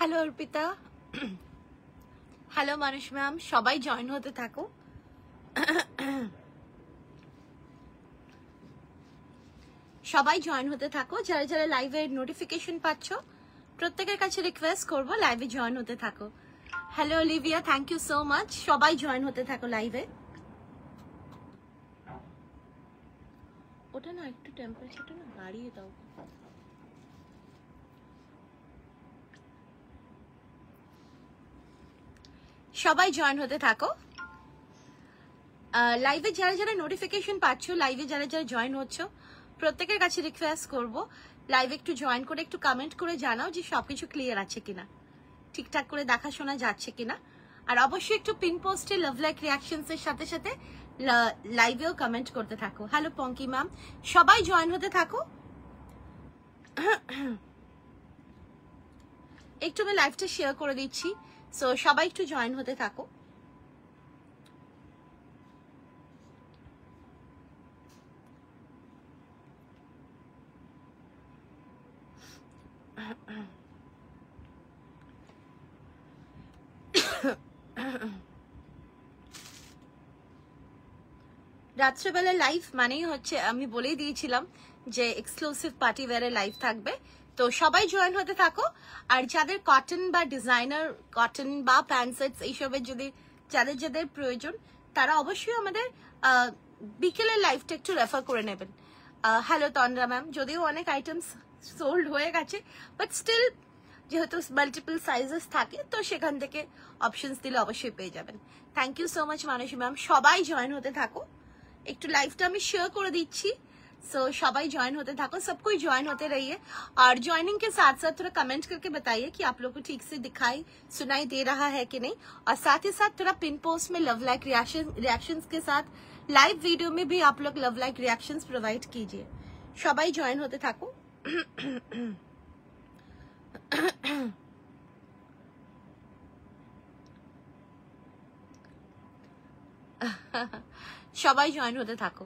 Hello Arpita, hello মানুষ ma'am, সবাই join হতে থাকো। সবাই জয়েন হতে থাকো। যারা যারা লাইভের নোটিফিকেশন পাচ্ছ প্রত্যেকের কাছে রিকোয়েস্ট করবো লাইভে জয়েন হতে থাকো। Hello Olivia, thank you so much. সবাই জয়েন হতে থাকো লাইভে। ওটা না একটু টেম্পারেচারটা না বাড়িয়ে দাও। সবাই জয়েন হতে থাকো লাইভে। যারা যারা নোটিফিকেশন পাচ্ছ, লাইভে যারা যারা জয়েন হচ্ছ প্রত্যেকের কাছে রিকোয়েস্ট করব লাইভে একটু জয়েন করে একটু কমেন্ট করে জানাও যে সবকিছু ক্লিয়ার আছে কিনা, ঠিকঠাক করে দেখাশোনা যাচ্ছে কিনা। আর অবশ্যই একটু পিন পোস্টে লাভ লাইক রিয়াকশনস এর সাথে সাথে লাইভেও কমেন্ট করতে থাকো। হ্যালো পঙ্কি ম্যাম, সবাই জয়েন হতে থাকো। একটু আমি লাইভটা শেয়ার করে দিচ্ছি, সো সবাই একটু জয়েন হতে থাকো। রাত্রেবেলা লাইভ মানেই হচ্ছে, আমি বলেই দিয়েছিলাম যে এক্সক্লুসিভ পার্টি ওয়্যারে লাইভ থাকবে, তো সবাই জয়েন হতে থাকো। আর যাদের কটন বা ডিজাইনার কটন বা প্যান্ট সেটস এইসবের যদি যাদের যাদের প্রয়োজন তারা অবশ্যই আমাদের বিকেলের লাইভটা একটু রেফার করে নেবেন। হ্যালো তন্দ্রা ম্যাম, যদিও অনেক আইটেমস সোল্ড হয়ে গেছে বাট স্টিল যেহেতু মাল্টিপল সাইজেস থাকে তো সেখান থেকে অপশনস দিলে অবশ্যই পেয়ে যাবেন। Thank you so much Mansi ma'am, সবাই জয়েন হতে থাকো। একটু लाइवটা আমি शेयर করে দিচ্ছি, सो सबाई ज्वाइन होते থাকো, सब कोई ज्वाइन होते रहिए। और ज्वाइनिंग के साथ साथ थोड़ा कमेंट करके बताइए कि आप लोग को ठीक से दिखाई सुनाई दे रहा है कि नहीं। और साथ ही साथ थोड़ा पिन पोस्ट में लव लाइक रिएक्शंस के साथ लाइव वीडियो में भी आप लोग लव लाइक रिएक्शंस प्रोवाइड कीजिए। सबाई ज्वाइन होते থাকো। সবাই জয়েন হতে থাকো।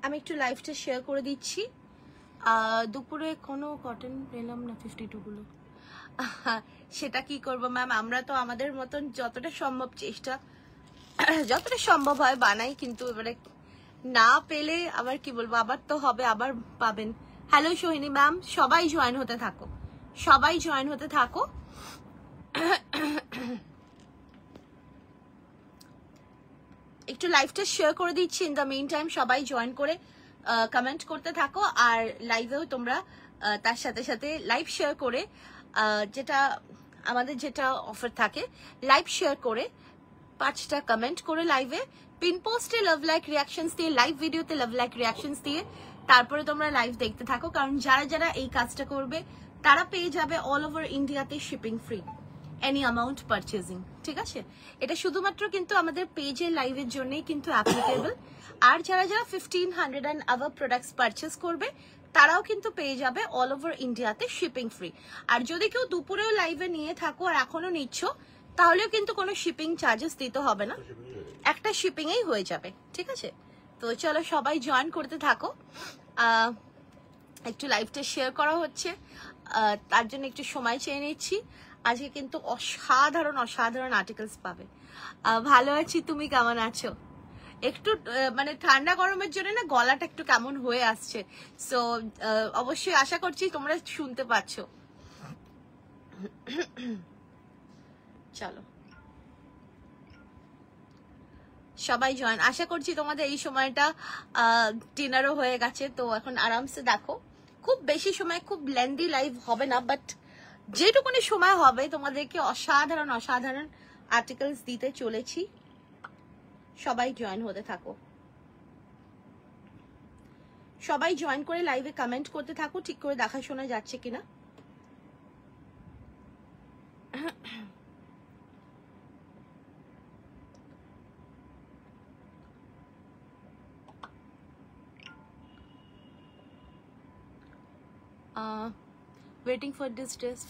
আমি একটু লাইভটা শেয়ার করে দিচ্ছি। দুপুরে কোনো কটন পেলাম না 52 গুলো। সেটা কি করব ম্যাম, আমরা তো আমাদের মতন যতটা সম্ভব চেষ্টা যতটা সম্ভব হয় বানাই, কিন্তু এবারে না পেলে আবার কি বলবো, আবার তো হবে, আবার পাবেন। হ্যালো সোহিনী ম্যাম, সবাই জয়েন হতে থাকো, সবাই জয়েন হতে থাকো। একটু লাইভটা শেয়ার করে দিচ্ছি। ইন দ্য মিন টাইম সবাই জয়েন করে কমেন্ট করতে থাকো। আর লাইভেও তোমরা তার সাথে সাথে লাইভ শেয়ার করে যেটা আমাদের যেটা অফার থাকে, লাইভ শেয়ার করে 5টা কমেন্ট করে লাইভে পিন পোস্টে লাভ লাইক রিয়াকশনস দিয়ে, লাইভ ভিডিওতে লাভ লাইক রিয়াকশনস দিয়ে তারপরে তোমরা লাইভ দেখতে থাকো। কারণ যারা যারা এই কাজটা করবে তারা পেয়ে যাবে অল ওভার ইন্ডিয়াতে shipping free any amount purchasing. ঠিক আছে, এটা শুধুমাত্র কিন্তু আমাদের পেজে লাইভের জন্যই কিন্তু অ্যাপ্লিকেবল। আর যারা যারা 1500 অ্যান্ড আভার প্রোডাক্টস পারচেজ করবে তারাও কিন্তু পেয়ে যাবে অল ওভার ইন্ডিয়াতে শিপিং ফ্রি। আর যদি কেউ দুপুরেও লাইভে নিয়ে থাকো আর এখনো নিচ্ছ তাহলেও কিন্তু কোনো শিপিং চার্জেস দিতে হবে না, একটা শিপিং এই হয়ে যাবে। ঠিক আছে, তো চলো সবাই জয়েন করতে থাকো। একটু লাইভটা শেয়ার করা হচ্ছে, তার জন্য একটু সময় চেয়ে নিচ্ছি। আজকে কিন্তু অসাধারণ অসাধারণ আর্টিকেলস পাবে। ভালো আছি, তুমি কেমন আছো? একটু মানে ঠান্ডা গরমের জন্য না গলাটা একটু কেমন হয়ে আসছে, সো অবশ্যই আশা করছি তোমরা শুনতে পাচ্ছ। চলো সবাই জয়েন, আশা করছি তোমাদের এই সময়টা ডিনারও হয়ে গেছে, তো এখন আরামসে দেখো। খুব বেশি সময়, খুব লেন্দি লাইভ হবে না, বাট যেটুকুনি সময় হবে তোমাদেরকে অসাধারণ অসাধারণ আর্টিকেলস দিতে চলেছি। সবাই জয়েন হতে থাকো, সবাই জয়েন করে লাইভে কমেন্ট করতে থাকো, ঠিক করে দেখা শোনা যাচ্ছে কিনা। Waiting for this dress.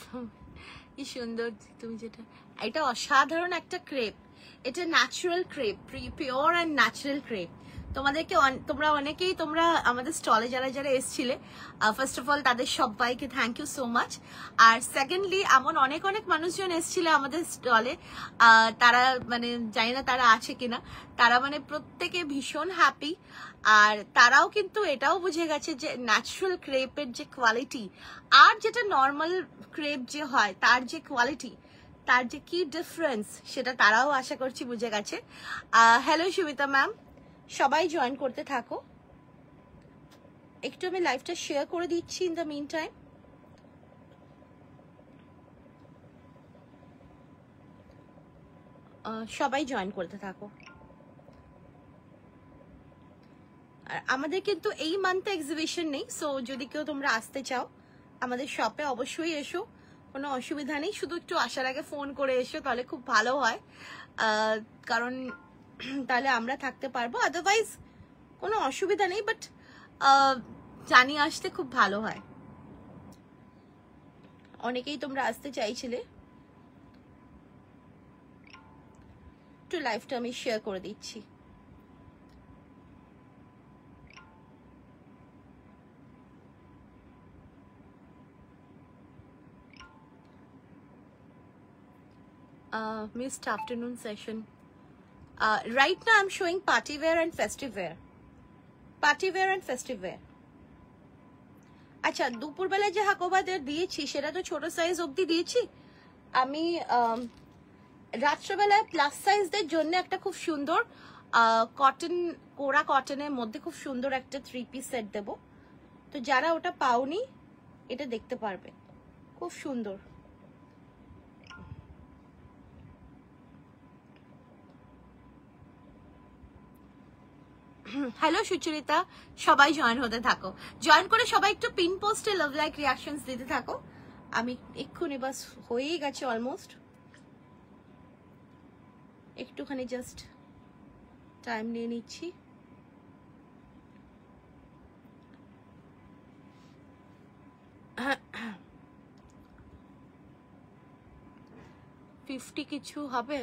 কি সুন্দর তুমি যেটা, এটা অসাধারণ একটা ক্রেপ, এটা natural crepe, pure and natural crepe. তোমাদেরকে তোমরা অনেকেই তোমরা আমাদের স্টলে যারা যারা এসছিলে, ফার্স্ট অফ অল তাদের সবাইকে থ্যাংক ইউ সো মাচ। আর সেকেন্ডলি এমন অনেক অনেক মানুষজন এসেছিল আমাদের স্টলে, তারা মানে জানি না তারা আছে কিনা, তারা মানে প্রত্যেকে ভীষণ হ্যাপি। আর তারাও কিন্তু এটাও বুঝে গেছে যে ন্যাচারাল ক্রেপের যে কোয়ালিটি আর যেটা নর্মাল ক্রেপ যে হয় তার যে কোয়ালিটি, তার যে কি ডিফারেন্স, সেটা তারাও আশা করছি বুঝে গেছে। হ্যালো সুমিতা ম্যাম, সবাই জয়েন করতে থাকো। একটু আমি লাইভটা শেয়ার করে দিচ্ছি ইন দ্য মিন টাইম। সবাই জয়েন করতে থাকো। আর আমাদের কিন্তু এই মান্থে এক্সিবিশন নেই, সো যদি কেউ তোমরা আসতে চাও আমাদের শপে অবশ্যই এসো, কোনো অসুবিধা নেই। শুধু একটু আসার আগে ফোন করে এসো, তাহলে খুব ভালো হয়, কারণ তাহলে আমরা থাকতে পারবো। আদারওয়াইজ কোনো অসুবিধা নেই, বাট জানিয়ে আসতে খুব ভালো হয়। অনেকেই তোমরা আসতে চাইছিলে। একটু লাইভটা আমি শেয়ার করে দিচ্ছি। Missed afternoon session. Right now I'm showing party wear and festive wear. Party wear and festive wear. আচ্ছা, দুপুরবেলা যে হাকোবাদের দিয়েছি সেটা তো ছোট সাইজ অবধি দিয়েছি আমি। রাত্রেবেলায় প্লাস সাইজদের জন্য একটা খুব সুন্দর কটন, কোরা কটনের মধ্যে খুব সুন্দর একটা 3 পিস সেট দেব। তো যারা ওটা পাওনি এটা দেখতে পারবে, খুব সুন্দর। হ্যালো সুচরিতা, সবাই জয়েন হতে থাকো। জয়েন করে সবাই একটু পিন পোস্টে লাভ লাইক রিয়াকশনস দিতে থাকো। আমি এক্ষুনি বাস হয়েই গেছে অলমোস্ট, একটুখানি জাস্ট টাইম নিয়ে নিচ্ছি। ফিফটি কিছু হবে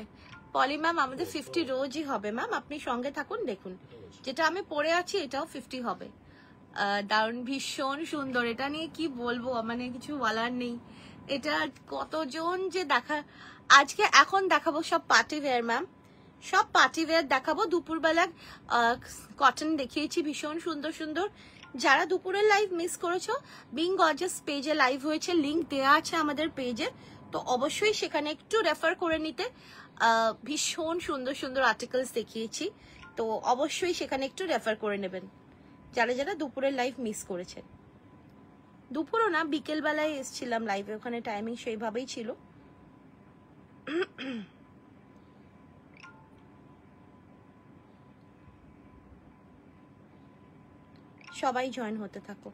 পলি ম্যাম, আমাদের 50 রোজই হবে ম্যাম, আপনি সঙ্গে থাকুন। দেখুন যেটা আমি পরে আছি এটাও 50 হবে। দারুণ, ভীষণ সুন্দর, এটা নিয়ে কি বলবো, মানে কিছু বলার নেই। এটা কতজন যে আজকে এখন দেখাবো সব পার্টি ওয়্যার ম্যাম, সব পার্টি ওয়্যার দেখাবো। দুপুরবেলা কটন দেখিয়েছি ভীষণ সুন্দর সুন্দর। যারা দুপুরের লাইভ মিস করেছো, বিং গর্জাস পেজে লাইভ হয়েছে, লিংক দেওয়া আছে আমাদের পেজে, তো অবশ্যই সেখানে একটু রেফার করে নিতে। ভীষণ সুন্দর সুন্দর আর্টিকেলস দেখিয়েছি, তো অবশ্যই সেখানে একটু রেফার করে নেবেন যারা যারা দুপুরের লাইভ মিস করেছেন। দুপুরও না, বিকেল বেলায় এসেছিলাম লাইভে, ওখানে টাইমিং সেইভাবেই ছিল। সবাই জয়েন হতে থাকো,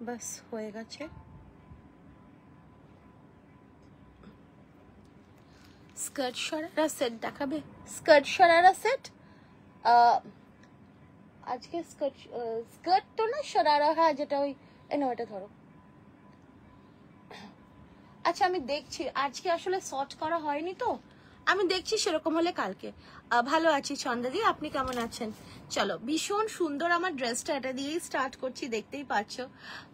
বাস হয়ে গেছে। স্কার্ট শরারা সেট দেখাবে, স্কার্ট শরারা সেট। আজকে স্কার্ট তো না, শরারা, হ্যাঁ যেটা ওই এটা ধরো। আচ্ছা আমি দেখছি, আজকে আসলে শর্ট করা হয়নি তো, আমি দেখছি, সেরকম হলে কালকে। ভালো আছি ছন্দাদি, আপনি কেমন আছেন? চলো, ভীষণ সুন্দর আমার ড্রেসটা, এটা দিয়েই স্টার্ট করছি, দেখতেই পাচ্ছ,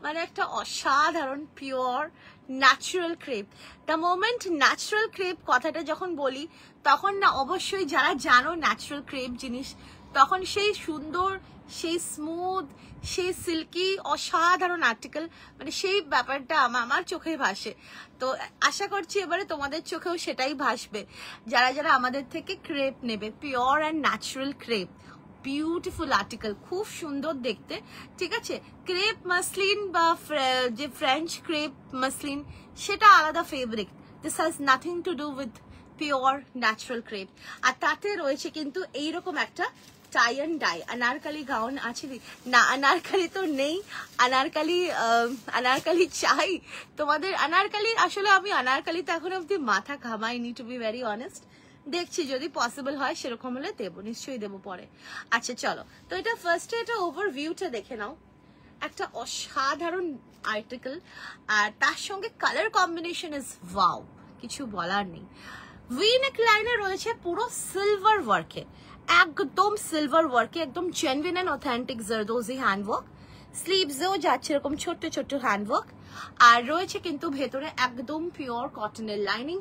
মানে একটা অসাধারণ pure natural crepe. The moment natural crepe কথাটা যখন বলি, তখন না অবশ্যই যারা জানো ন্যাচারাল ক্রেপ জিনিস, তখন সেই সুন্দর, সেই স্মুথ, সেই সিল্কি অসাধারণ আর্টিকেল, মানে সেই ব্যাপারটা আমার চোখে ভাসে। তো আশা করছি এবারে তোমাদের চোখেও সেটাই ভাসবে, যারা যারা আমাদের থেকে ক্রেপ নেবে, pure and natural crepe, beautiful article, খুব সুন্দর দেখতে। ঠিক আছে, ক্রেপ মাসলিন বা যে ফ্রেঞ্চ ক্রেপ মাসলিন, সেটা আলাদা fabric. This has nothing to do with pure natural crepe. আর তাতে রয়েছে কিন্তু এইরকম একটা tie and dye anarkali gown আছে না, আনারকালি তো নেই, আনারকালি চাই তোমাদের। আনারকালি আসলে আমি আনারকালিতে এখন অব্দি মাথা ঘামাইনি, টু বি ভেরি অনেস্ট। দেখছি যদি পসিবল হয় সেরকম হলে দেবো, নিশ্চয়ই দেবো পরে। আচ্ছা চলো, তো এটা ফার্স্টে এটা ওভারভিউটা দেখে নাও। একটা অসাধারণ আর্টিকেল, আর তার সঙ্গে কালার কম্বিনেশন ইজ ওয়াও, কিছু বলার নেই। ভি নেক লাইনে রয়েছে পুরো সিলভার ওয়ার্কে, একদম সিলভার ওয়ার্কে, একদম genuine and authentic zardozi handwork. স্লিভসেও যাচ্ছে এরকম ছোট্ট ছোট্ট হ্যান্ডওয়ার্ক, আর রয়েছে কিন্তু ভেতরে একদম পিওর কটনের লাইনিং।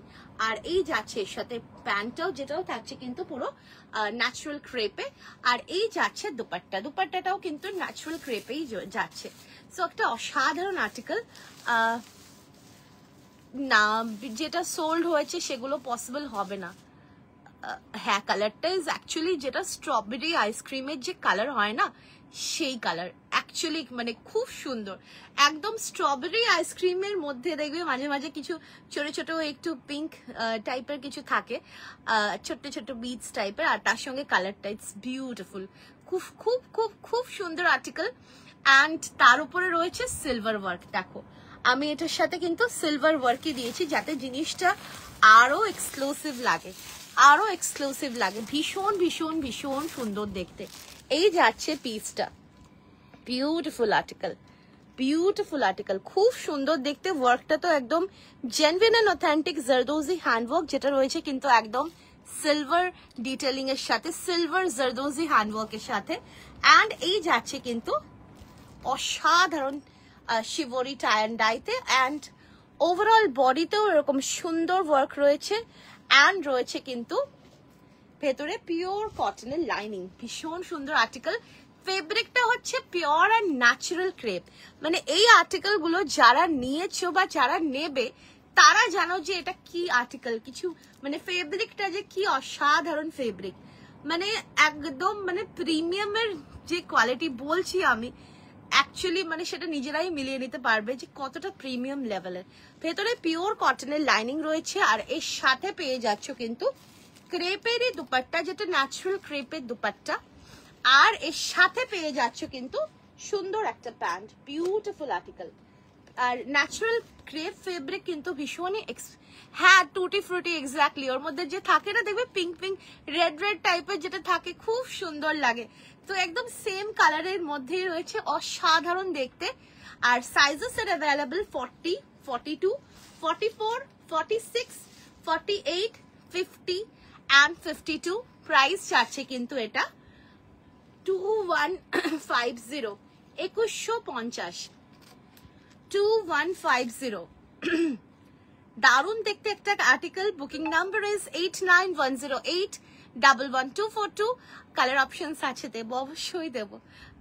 আর এই যাচ্ছে এর সাথে প্যান্টটাও, যেটাও থাকছে কিন্তু পুরো ন্যাচারাল ক্রেপে। আর এই যাচ্ছে দুপাট্টা, দুপাট্টাটাও কিন্তু ন্যাচারাল ক্রেপেই যাচ্ছে। সো একটা অসাধারণ আর্টিকেল। না, যেটা সোল্ড হয়েছে সেগুলো পসিবল হবে না। হ্যাঁ, কালারটা ইজ অ্যাকচুয়ালি যেটা স্ট্রবেরি আইসক্রিমের যে কালার হয় না, সেই কালার অ্যাকচুয়ালি মানে খুব সুন্দর। একদম স্ট্রবেরি আইসক্রিমের মধ্যে দেখবে মাঝে মাঝে কিছু ছোট ছোট একটু পিঙ্ক টাইপের কিছু থাকে, ছোট্ট ছোট্ট বিটস টাইপের, আর তার সঙ্গে কালারটা ইটস বিউটিফুল। খুব খুব খুব খুব সুন্দর আর্টিকেল। অ্যান্ড তার উপরে রয়েছে সিলভার ওয়ার্ক। দেখো, আমি এটার সাথে কিন্তু সিলভার ওয়ার্কই দিয়েছি যাতে জিনিসটা আরো এক্সক্লুসিভ লাগে, আরো এক্সক্লুসিভ লাগে। ভীষণ ভীষণ ভীষণ সুন্দর দেখতে। এই যাচ্ছে পিসটা, বিউটিফুল আর্টিকেল, বিউটিফুল আর্টিকেল, খুব সুন্দর দেখতে। ওয়ার্কটা তো একদম genuine and authentic zardozi handwork, যেটা রয়েছে কিন্তু একদম সিলভার ডিটেলিং এর সাথে, সিলভার জারদোজি হ্যান্ডওয়ার্কের সাথে। অ্যান্ড এই যাচ্ছে কিন্তু অসাধারণ শিবরি টাই অ্যান্ড ডাইতে। অ্যান্ড ওভারঅল বডিতেও এরকম সুন্দর ওয়ার্ক রয়েছে। অ্যান্ড রয়েছে কিন্তু ভেতরে পিওর কটনের লাইনিং, ভীষণ সুন্দর আর্টিকেল। ফেব্রিকটা হচ্ছে পিওর অ্যান্ড ন্যাচারাল ক্রেপ। মানে এই আর্টিকেল গুলো যারা নিয়েছো বা যারা নেবে তারা জানো যে এটা কি আর্টিকেল, কিছু মানে ফেব্রিকটা যে কি অসাধারণ ফেব্রিক, মানে একদম মানে প্রিমিয়ামের যে কোয়ালিটি বলছি আমি, অ্যাকচুয়ালি মানে সেটা নিজেরাই মিলিয়ে নিতে পারবে যে কতটা প্রিমিয়াম লেভেলের। ভেতরে পিওর কটনের লাইনিং রয়েছে, আর এর সাথে পেয়ে যাচ্ছ কিন্তু ক্রেপেরই দুপাট্টা, যেটা ন্যাচারাল ক্রেপের দুপাট্টা। আর এর সাথে পেয়ে যাচ্ছ কিন্তু সুন্দর একটা প্যান্ট, বিউটিফুল আর্টিকেল। আর ন্যাচারাল ক্রেপ ফেব্রিক কিন্তু ভীষণই হ্যাঁ টুটি ফ্রুটি এক্স্যাক্টলি, ওর মধ্যে যে থাকে না দেখবে পিঙ্ক পিঙ্ক রেড রেড টাইপের যেটা থাকে, খুব সুন্দর লাগে। তো একদম সেম কালারের মধ্যেই রয়েছে, অসাধারণ দেখতে। আর সাইজেস এর অ্যাভেলেবল 40, 42, 44, 46, 48, 50 and 52। প্রাইস যাচ্ছে কিন্তু এটা 2150, 2150, 2150। দারুণ দেখতে একটা article. Booking number is 8910811242। Colour options আছে, দেবো অবশ্যই দেবো।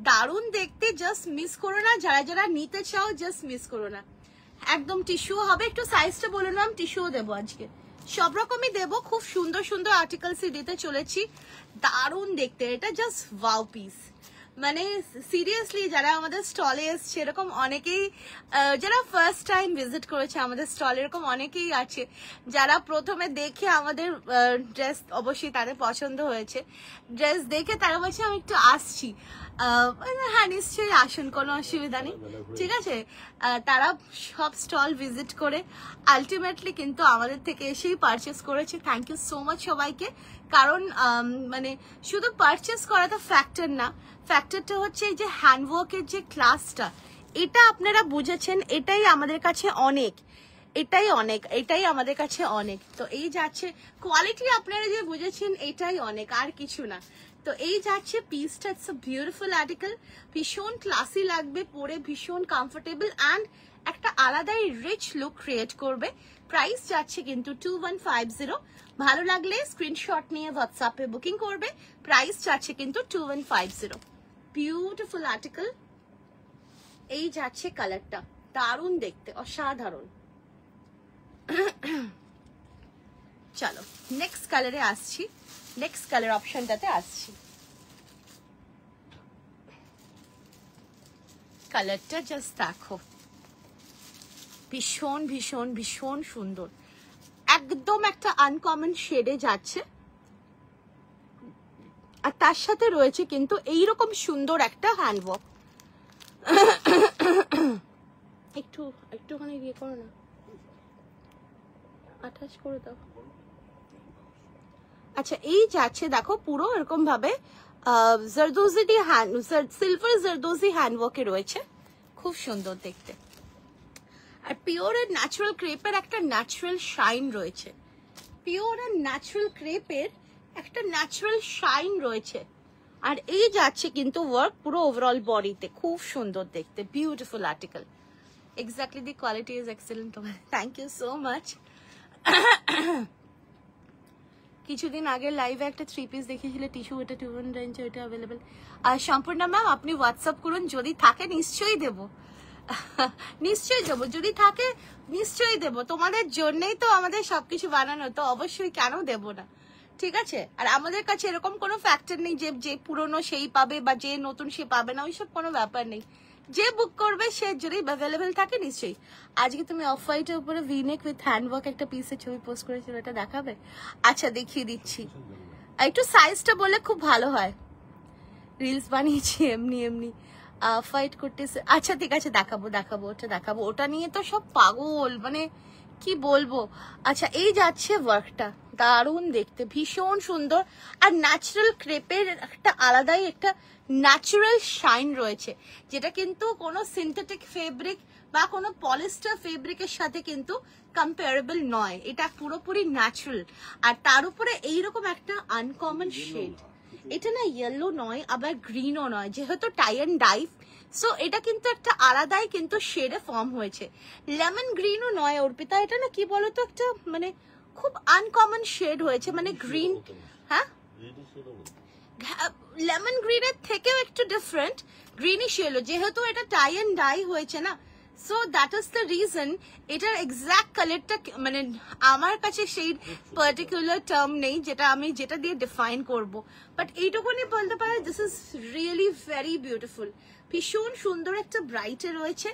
দারুণ দেখতে, জাস্ট মিস করো না। যারা যারা নিতে চাও জাস্ট মিস করো না। একদম টিস্যু হবে, একটু সাইজটা বলে নাম, টিস্যুও দেবো আজকে, সব রকমই দেবো। খুব সুন্দর সুন্দর আর্টিকেলস দিতে চলেছি। দারুণ দেখতে, এটা জাস্ট ওয়াও পিস। মানে সিরিয়াসলি যারা আমাদের স্টলে এসছে, এরকম অনেকেই যারা ফার্স্ট টাইম ভিজিট করেছে আমাদের স্টল, এরকম অনেকেই আছে যারা প্রথমে দেখে আমাদের ড্রেস অবশ্যই তাদের পছন্দ হয়েছে, ড্রেস দেখে তারা বলছে আমি একটু আসছি। হ্যাঁ নিশ্চয়ই আসুন, কোনো অসুবিধা নেই, ঠিক আছে। তারা সব স্টল ভিজিট করে আলটিমেটলি কিন্তু আমাদের থেকে এসেই পারচেস করেছে। থ্যাংক ইউ সো মাচ সবাইকে। কারণ মানে শুধু পারচেস করা তো ফ্যাক্টর না, ফ্যাক্টরটা হচ্ছে এই যে হ্যান্ডওয়ার্কের যে ক্লাসটা, এটা আপনারা বুঝেছেন, এটাই আমাদের কাছে অনেক, এটাই অনেক, এটাই আমাদের কাছে অনেক। তো এই যাচ্ছে কোয়ালিটি আপনারা যে বুঝেছেন, এটাই অনেক, আর কিছু না। তো এই যাচ্ছে পিসটা, ইটস আ বিউটিফুল আর্টিকেল, ভীষণ ক্লাসি লাগবে পরে, ভীষণ কমফোর্টেবল অ্যান্ড একটা আলাদাই রিচ লুক ক্রিয়েট করবে। প্রাইস যাচ্ছে কিন্তু 2150। ভালো লাগলে স্ক্রিনশট নিয়ে হোয়াটসঅ্যাপে বুকিং করবে। প্রাইস যাচ্ছে কিন্তু 2150। Beautiful article. এই যাচ্ছে কালারটা, দারুণ দেখতে, অসাধারণ। চলো নেক্সট কালারে আসছি, নেক্সট কালার অপশনটাতে আসছি। কালারটা জাস্ট দেখো, ভীষণ ভীষণ ভীষণ সুন্দর, একদম একটা আনকমন শেডে যাচ্ছে। আর তার সাথে রয়েছে কিন্তু এইরকম সুন্দর একটা হ্যান্ডওয়ার্ক। একটুখানি ইয়ে করো না, আঠাশ করে দাও। আচ্ছা এই যাচ্ছে দেখো পুরো এরকম ভাবে জারদোজি সিলভার জারদোজি হ্যান্ডওয়ার্কে রয়েছে। খুব সুন্দর দেখতে। আর পিওর এর ন্যাচারাল ক্রেপের একটা ন্যাচারাল শাইন রয়েছে, পিওর আর ন্যাচারাল ক্রেপের একটা ন্যাচারাল শাইন রয়েছে। আর এই যাচ্ছে কিন্তু ওয়ার্ক পুরো ওভারঅল বডিতে, খুব সুন্দর দেখতে, beautiful article. Exactly the quality is excellent. Thank you so much. কিছুদিন আগে লাইভে একটা 3 পিস দেখিয়েছিলে টিস্যু, ওটা 2 রেঞ্জ, ওটা অ্যাভেলেবেল। আর সম্পূর্ণ ম্যাম আপনি হোয়াটসঅ্যাপ করুন, যদি থাকে নিশ্চয়ই দেব, নিশ্চয়ই দেবো, যদি থাকে নিশ্চয়ই দেব। তোমাদের জন্যই তো আমাদের সবকিছু বানানো, তো অবশ্যই কেন দেব না, ঠিক আছে? আর আমাদের কাছে এরকম কোনো ফ্যাক্টর নেই যে যে পুরনো সেই পাবে বা যে নতুন সে পাবে না, ওইসব কোনো ব্যাপার নেই। যে বুক করবে সে যদি অ্যাভেলেবেল থাকে নিশ্চয়ই। আজকে তুমি অফ হোয়াইটের উপরে ভিনেক উইথ হ্যান্ডওয়ার্ক একটা পিসের ছবি পোস্ট করেছিল, এটা দেখাবে? আচ্ছা দেখিয়ে দিচ্ছি, একটু সাইজটা বললে খুব ভালো হয়। রিলস বানিয়েছি এমনি এমনি ফাইট করতেছে। আচ্ছা ঠিক আছে, দেখাবো দেখাবো, ওটা দেখাবো। ওটা নিয়ে তো সব পাগল, মানে কি বলবো। আচ্ছা এই যাচ্ছে ওয়ার্কটা, দারুণ দেখতে, ভীষণ সুন্দর। আর ন্যাচারাল ক্রেপের একটা আলাদাই একটা ন্যাচারাল শাইন রয়েছে, যেটা কিন্তু কোনো সিনথেটিক ফেব্রিক বা কোনো পলিস্টার ফেব্রিকের সাথে কিন্তু কম্পারেবল নয়, এটা পুরোপুরি ন্যাচারাল। আর তার উপরে এইরকম একটা আনকমন শেড, এটা না ইয়েলো নয় আবার গ্রিনও নয়, যেহেতু টাই অ্যান্ড ডাই, সো এটা কিন্তু একটা আলাদাই কিন্তু শেডে ফর্ম হয়েছে। লেমন গ্রিনও নয় অর্পিতা, এটা না কি বলতো একটা মানে খুব আনকমন শেড হয়েছে, মানে গ্রিন, হ্যাঁ লেমন গ্রিনের থেকেও একটু ডিফারেন্ট গ্রিনিশ ইয়েলো, যেহেতু এটা টাই অ্যান্ড ডাই হয়েছে না, so that is the reason. এটার এক্সাক্ট কালারটা মানে আমার কাছে সেই পার্টিকুলার টার্ম নেই যেটা দিয়ে ডিফাইন করব, বাট এইটুকুনি বলতে পারে this is really very beautiful, ভীষণ সুন্দর একটা ব্রাইটে রয়েছে।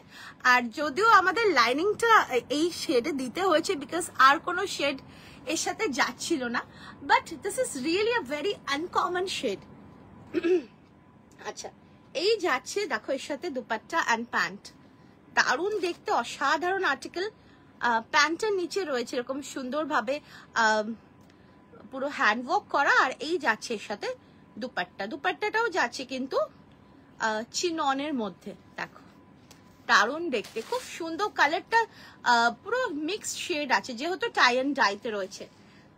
আর যদিও আমাদের লাইনিংটা এই শেডে দিতে হয়েছে বিকজ আর কোনো শেড এর সাথে যাচ্ছিল না, but this is really a very uncommon shade. আচ্ছা এই যাচ্ছে দেখো এর সাথে দুপাট্টা অ্যান্ড প্যান্ট, দারুণ দেখতে, অসাধারণ আর্টিকেল। প্যান্টের নিচে রয়েছে এরকম সুন্দরভাবে পুরো হ্যান্ডওয়ার্ক করা, আর এই যাচ্ছে এর সাথে দুপাট্টা, দুপাট্টাটাও যাচ্ছে কিন্তু চিননের মধ্যে, দেখো দারুণ দেখতে, খুব সুন্দর কালারটা, পুরো মিক্সড শেড আছে যেহেতু টাই অ্যান্ড ডাইতে রয়েছে।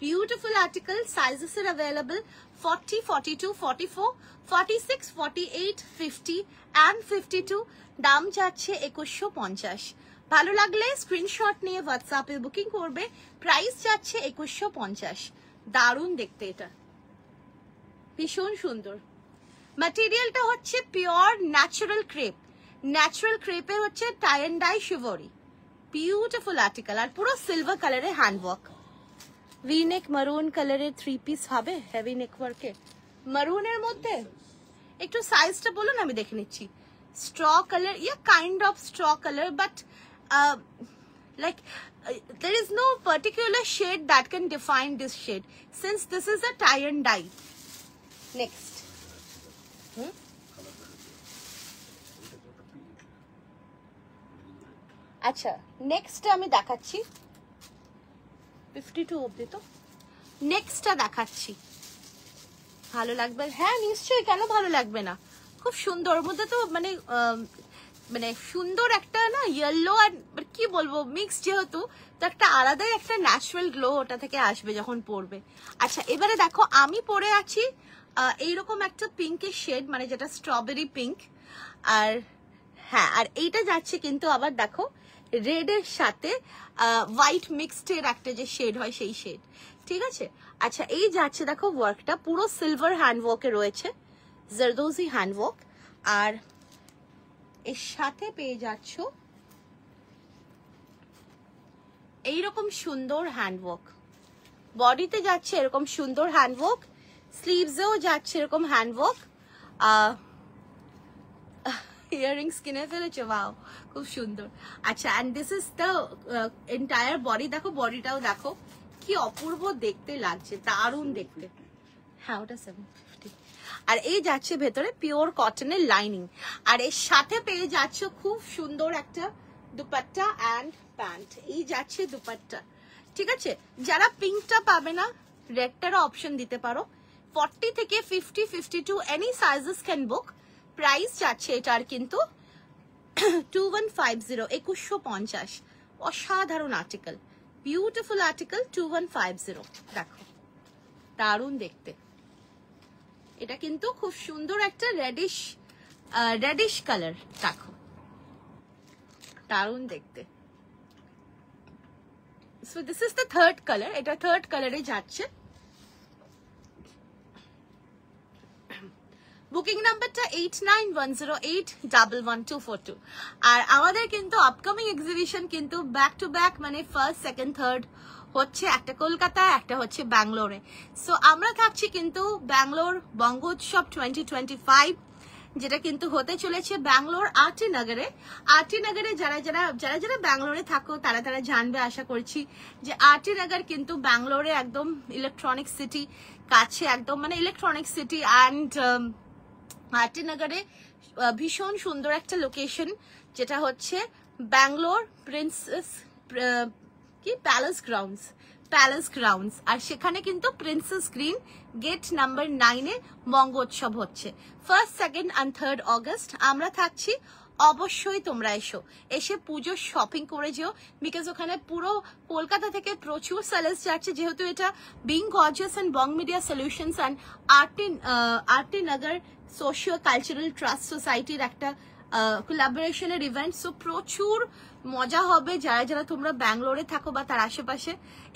বিউটিফুল আর্টিকেল, সাইজেস এর অ্যাভেলেবল 40, 42, 44, 46, 48, 50 and 52। দাম যাচ্ছে 2150। ভালো লাগলে স্ক্রিনশট নিয়ে হোয়াটসঅ্যাপে বুকিং করবে, প্রাইস যাচ্ছে 2150। দারুণ দেখতে, এটা ভীষণ সুন্দর। ম্যাটেরিয়ালটা হচ্ছে পিওর ন্যাচারাল ক্রেপ, ন্যাচারাল ক্রেপে হচ্ছে tie and dye shibori, beautiful article. আর পুরো সিলভার কালারের হ্যান্ডওয়ার্ক, ভিনেক মারুন কালারের 3 পিস হবে হেভি নেকওয়ার্কে, মারুনের মধ্যে। একটু সাইজটা বলুন আমি দেখে নিচ্ছি। Straw colour, yeah kind of straw colour, but like there is no particular shade that can define this shade since this is a tie and dye. Next আচ্ছা নেক্সটটা আমি দেখাচ্ছি, 52 অবধি তো নেক্সটটা দেখাচ্ছি, ভালো লাগবে? হ্যাঁ নিশ্চয়ই, কেন ভালো লাগবে না, খুব সুন্দর। ওর মধ্যে তো মানে মানে সুন্দর একটা না ইয়েলো আর কি বলবো মিক্স, যেহেতু তো একটা আলাদাই একটা ন্যাচারাল গ্লো ওটা থেকে আসবে যখন পরবে। আচ্ছা এবারে দেখো আমি পরে আছি এইরকম একটা পিঙ্কের শেড, মানে যেটা স্ট্রবেরি পিঙ্ক, আর হ্যাঁ আর এইটা যাচ্ছে কিন্তু আবার দেখো রেড এর সাথে হোয়াইট মিক্সড এর একটা যে শেড হয় সেই শেড, ঠিক আছে? আচ্ছা এই যাচ্ছে দেখো ওয়ার্কটা পুরো সিলভার হ্যান্ডওয়ার্কে রয়েছে, জারদোজি হ্যান্ডওয়ার্ক, আর এর সাথে পেয়ে যাচ্ছ এইরকম সুন্দর হ্যান্ডওয়ার্ক, বডিতে যাচ্ছে এরকম সুন্দর হ্যান্ডওয়ার্ক, স্লিভসেও যাচ্ছে এরকম হ্যান্ডওয়ার্ক। ইয়াররিংস কিনে ফেলেছে, ওয়াও খুব সুন্দর। আচ্ছা and this is the entire body, দেখো বডিটাও দেখো কি অপূর্ব দেখতে লাগছে, দারুণ দেখতে। হ্যাঁ ওটা 750। আর এই যাচ্ছে ভেতরে পিওর কটনের লাইনিং, আর এর সাথে পেয়ে যাচ্ছে খুব সুন্দর একটা দুপাট্টা অ্যান্ড প্যান্ট, এই যাচ্ছে দুপাট্টা, ঠিক আছে? যারা পিঙ্কটা পাবে না রেডটারও অপশন দিতে পারো। 40 থেকে 50, 52 any sizes can book. Price যাচ্ছে এটার কিন্তু 2150 2150 অসাধারণ আর্টিকেল, বিউটিফুল আর্টিকেল 2150। দেখো দারুণ দেখতে, এটা কিন্তু খুব সুন্দর একটা রেডিশ কালার, দেখো দারুণ দেখতে। So this is the third colour, এটা থার্ড কালারে যাচ্ছে। বুকিং নাম্বারটা 8910811242। আর আমাদের কিন্তু আপকামিং এক্সিবিশন কিন্তু ব্যাক টু ব্যাক, মানে ফার্স্ট সেকেন্ড থার্ড হচ্ছে, একটা কলকাতায় একটা হচ্ছে ব্যাঙ্গালোরে। সো আমরা থাকছি কিন্তু ব্যাঙ্গালোর বঙ্গোৎসব 2025, যেটা কিন্তু হতে চলেছে ব্যাঙ্গালোর আরটি নগরে। আরটি নগরে যারা ব্যাঙ্গালোরে থাকো তারা জানবে আশা করছি, যে আরটি নগর কিন্তু ব্যাঙ্গালোরে একদম ইলেকট্রনিক সিটি কাছে, একদম মানে ইলেকট্রনিক সিটি। অ্যান্ড আরটি নগরে ভীষণ সুন্দর একটা লোকেশন, যেটা হচ্ছে ব্যাঙ্গালোর প্যালেস গ্রাউন্ডস। আর সেখানে কিন্তু প্রিন্সেস গ্রিন গেট নাম্বার 9-এ বঙ্গোৎসব হচ্ছে, 1st, 2nd and 3rd August. আমরা থাকছি, অবশ্যই তোমরা এসে পুজোর শপিং করে যেও, বিকজ ওখানে পুরো কলকাতা থেকে প্রচুর সেলার্স যাচ্ছে, যেহেতু এটা being gorgeous and Bong media solutions and RT Nagar socio cultural trust সোসাইটির একটা কোলাবোরেশনের ইভেন্ট। সো প্রচুর মজা হবে। যারা তোমরা ব্যাঙ্গালোরে থাকো বা তার আশেপাশে,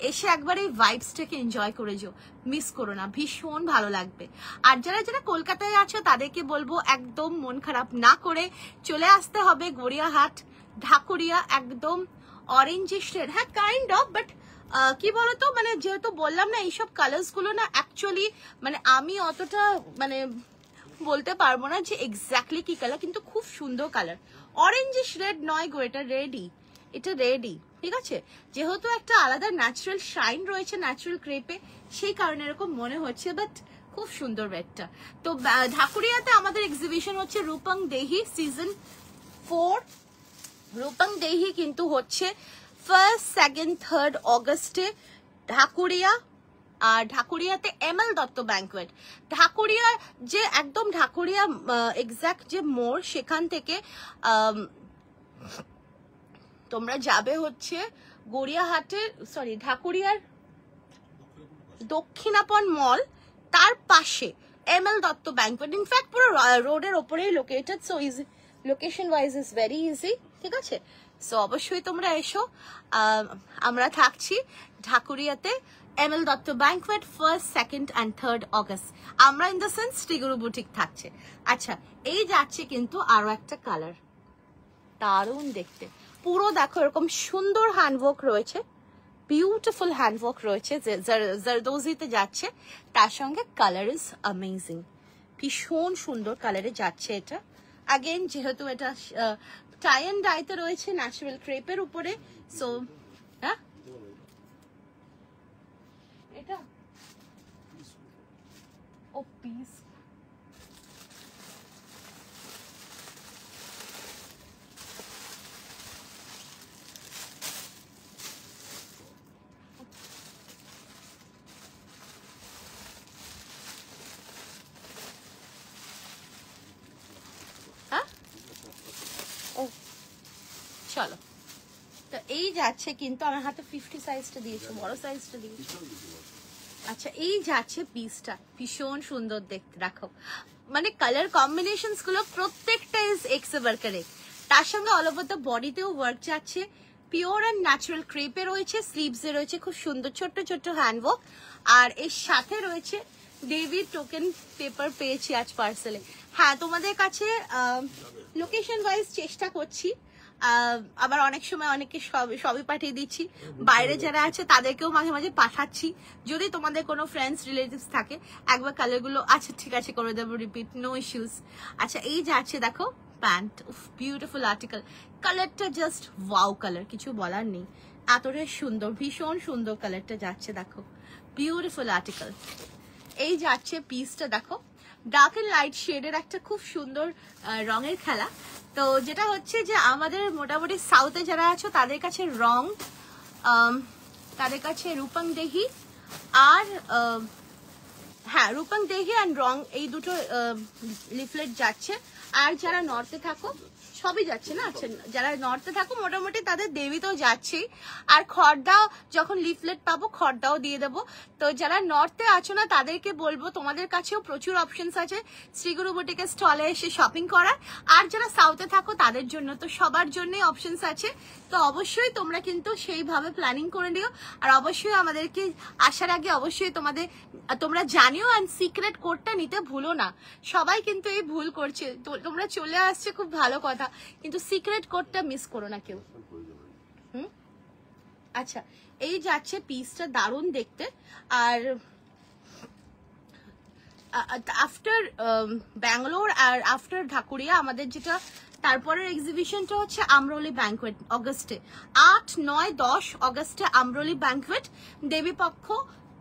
এসে একবার এই ভাইবসটাকে এনজয় করে যাও, মিস করো না, ভীষণ ভালো লাগবে। আর যারা কলকাতায় আছো তাদেরকে বলবো একদম মন খারাপ না করে চলে আসতে হবে গড়িয়াহাট, ঢাকুরিয়া, একদম অরেঞ্জিশ রেড, হ্যাঁ কাইন্ড অফ, বাট কি বলতো, মানে যেহেতু বললাম না এইসব কালার্স গুলো না অ্যাকচুয়ালি মানে আমি অতটা মানে বলতে পারবো না যে এক্স্যাক্টলি কি কালার, কিন্তু খুব সুন্দর কালার। অরেঞ্জিশ রেড নয় গো, এটা রেডি, ঠিক আছে। যেহেতু একটা আলাদা ন্যাচারাল শাইন রয়েছে ন্যাচারাল ক্রেপে, সেই কারণে এরকম মনে হচ্ছে, বাট খুব সুন্দর রেডটা। তো ঢাকুরিয়াতে আমাদের এক্সিবিশন হচ্ছে রূপং দেহি সিজন 4। রূপং দেহি কিন্তু হচ্ছে 1st, 2nd, 3rd অগস্টে ঢাকুরিয়া। আর ঢাকুরিয়াতে এমএল দত্ত ব্যাংকুয়েট, ঢাকুরিয়া যে একদম ঢাকুরিয়া এক্সাক্ট যে মোড়, সেখান থেকে তোমরা যাবে হচ্ছে গড়িয়াহাটের ঢাকুরিয়ার দক্ষিণাপন মল, তার পাশে এমএল দত্ত ব্যাংকুয়েট। ইনফ্যাক্ট পুরো রোডের ওপরেই located, so easy, location wise is very easy, ঠিক আছে। সো অবশ্যই তোমরা এসো। আমরা থাকছি ঢাকুরিয়াতে ML Dutta banquet 1st, 2nd and 3rd August. আমরা in the sense Shriguru boutique থাকছে। আচ্ছা, এই যাচ্ছে কিন্তু আরো একটা কালার, দারুণ দেখতে, পুরো দেখো এরকম সুন্দর হ্যান্ডওয়ার্ক রয়েছে, বিউটিফুল হ্যান্ডওয়ার্ক রয়েছে, জারদোজিতে যাচ্ছে, তার সঙ্গে কালার ইজ অ্যামেজিং, ভীষণ সুন্দর কালারে যাচ্ছে এটা। আগেন যেহেতু এটা টাই অ্যান্ড ডাইতে রয়েছে ন্যাচারাল ক্রেপের উপরে, সো হ্যাঁ এটা ও পিস চলো। তো এই যাচ্ছে কিন্তু আমার হাতে 50 সাইজটা দিয়েছে, বড় সাইজটা দিয়েছে। আচ্ছা, এই যাচ্ছে পিসটা, ভীষণ সুন্দর দেখতে, রাখো মানে কালার কম্বিনেশনস গুলো প্রত্যেকটা ইজ এক্সেভার কারেক্ট। তার সঙ্গে অল ওভার দ্য বডিতেও ওয়ার্ক যাচ্ছে, পিওর অ্যান্ড ন্যাচারাল ক্রেপে রয়েছে, স্লিভসে রয়েছে খুব সুন্দর ছোট্ট ছোট্ট হ্যান্ডওয়ার্ক। আর এর সাথে রয়েছে দেবী টোকেন পেপার পেয়েছি আজ পার্সেলে। হ্যাঁ, তোমাদের কাছে লোকেশন ওয়াইজ চেষ্টা করছি, আবার অনেক সময় অনেকে সবই পাঠিয়ে দিচ্ছি, বাইরে যারা আছে তাদেরকেও মাঝে মাঝে পাঠাচ্ছি। যদি তোমাদের কোনো ফ্রেন্ডস রিলেটিভস থাকে, একবার কালারগুলো আচ্ছা ঠিক আছে করে দেবো, রিপিট, নো ইস্যুস। আচ্ছা, এই যাচ্ছে দেখো প্যান্ট, বিউটিফুল আর্টিকেল, কালারটা জাস্ট ওয়াও কালার, কিছু বলার নেই, এতটাই সুন্দর, ভীষণ সুন্দর কালারটা যাচ্ছে, দেখো বিউটিফুল আর্টিকেল। এই যাচ্ছে পিসটা, দেখো ডার্ক এন্ড লাইট শেডের একটা খুব সুন্দর রঙের খেলা। তো যেটা হচ্ছে যে আমাদের মোটামুটি সাউথে যারা আছো তাদের কাছে রং, তাদের কাছে রূপং দেহি আর হ্যাঁ রূপং দেহি অ্যান্ড রং, এই দুটো লিফলেট যাচ্ছে। আর যারা নর্থে থাকো সবই যাচ্ছে না। আচ্ছা, যারা নর্থে থাকো মোটামুটি তাদের দেবী তো যাচ্ছেই, আর খড়দাও যখন লিফলেট পাবো খড়দাও দিয়ে দেবো। তো যারা নর্থে আছো না তাদেরকে বলবো তোমাদের কাছেও প্রচুর অপশনস আছে শ্রীগুরু বুটিকের স্টলে এসে শপিং করার। আর যারা সাউথে থাকো তাদের জন্য তো সবার জন্যই অপশনস আছে। তো অবশ্যই তোমরা কিন্তু সেইভাবে প্ল্যানিং করে নিও। আর অবশ্যই আমাদেরকে আসার আগে অবশ্যই তোমরা জানিও, অ্যান্ড সিক্রেট কোডটা নিতে ভুলো না। সবাই কিন্তু এই ভুল করছে, তোমরা চলে আসছে খুব ভালো কথা, কিন্তু সিক্রেট কোডটা মিস করো না কেউ। আচ্ছা, এই যাচ্ছে পিসটা দারুণ দেখতে। আর আফটার ব্যাঙ্গালোর আর আফটার ঢাকুরিয়া আমাদের যেটা তারপরের এক্সিবিশনটা হচ্ছে আমরোলি ব্যাঙ্কোয়েট অগস্টে, 8, 9, 10 অগস্টে আমরোলি ব্যাঙ্কোয়েট। দেবীপক্ষ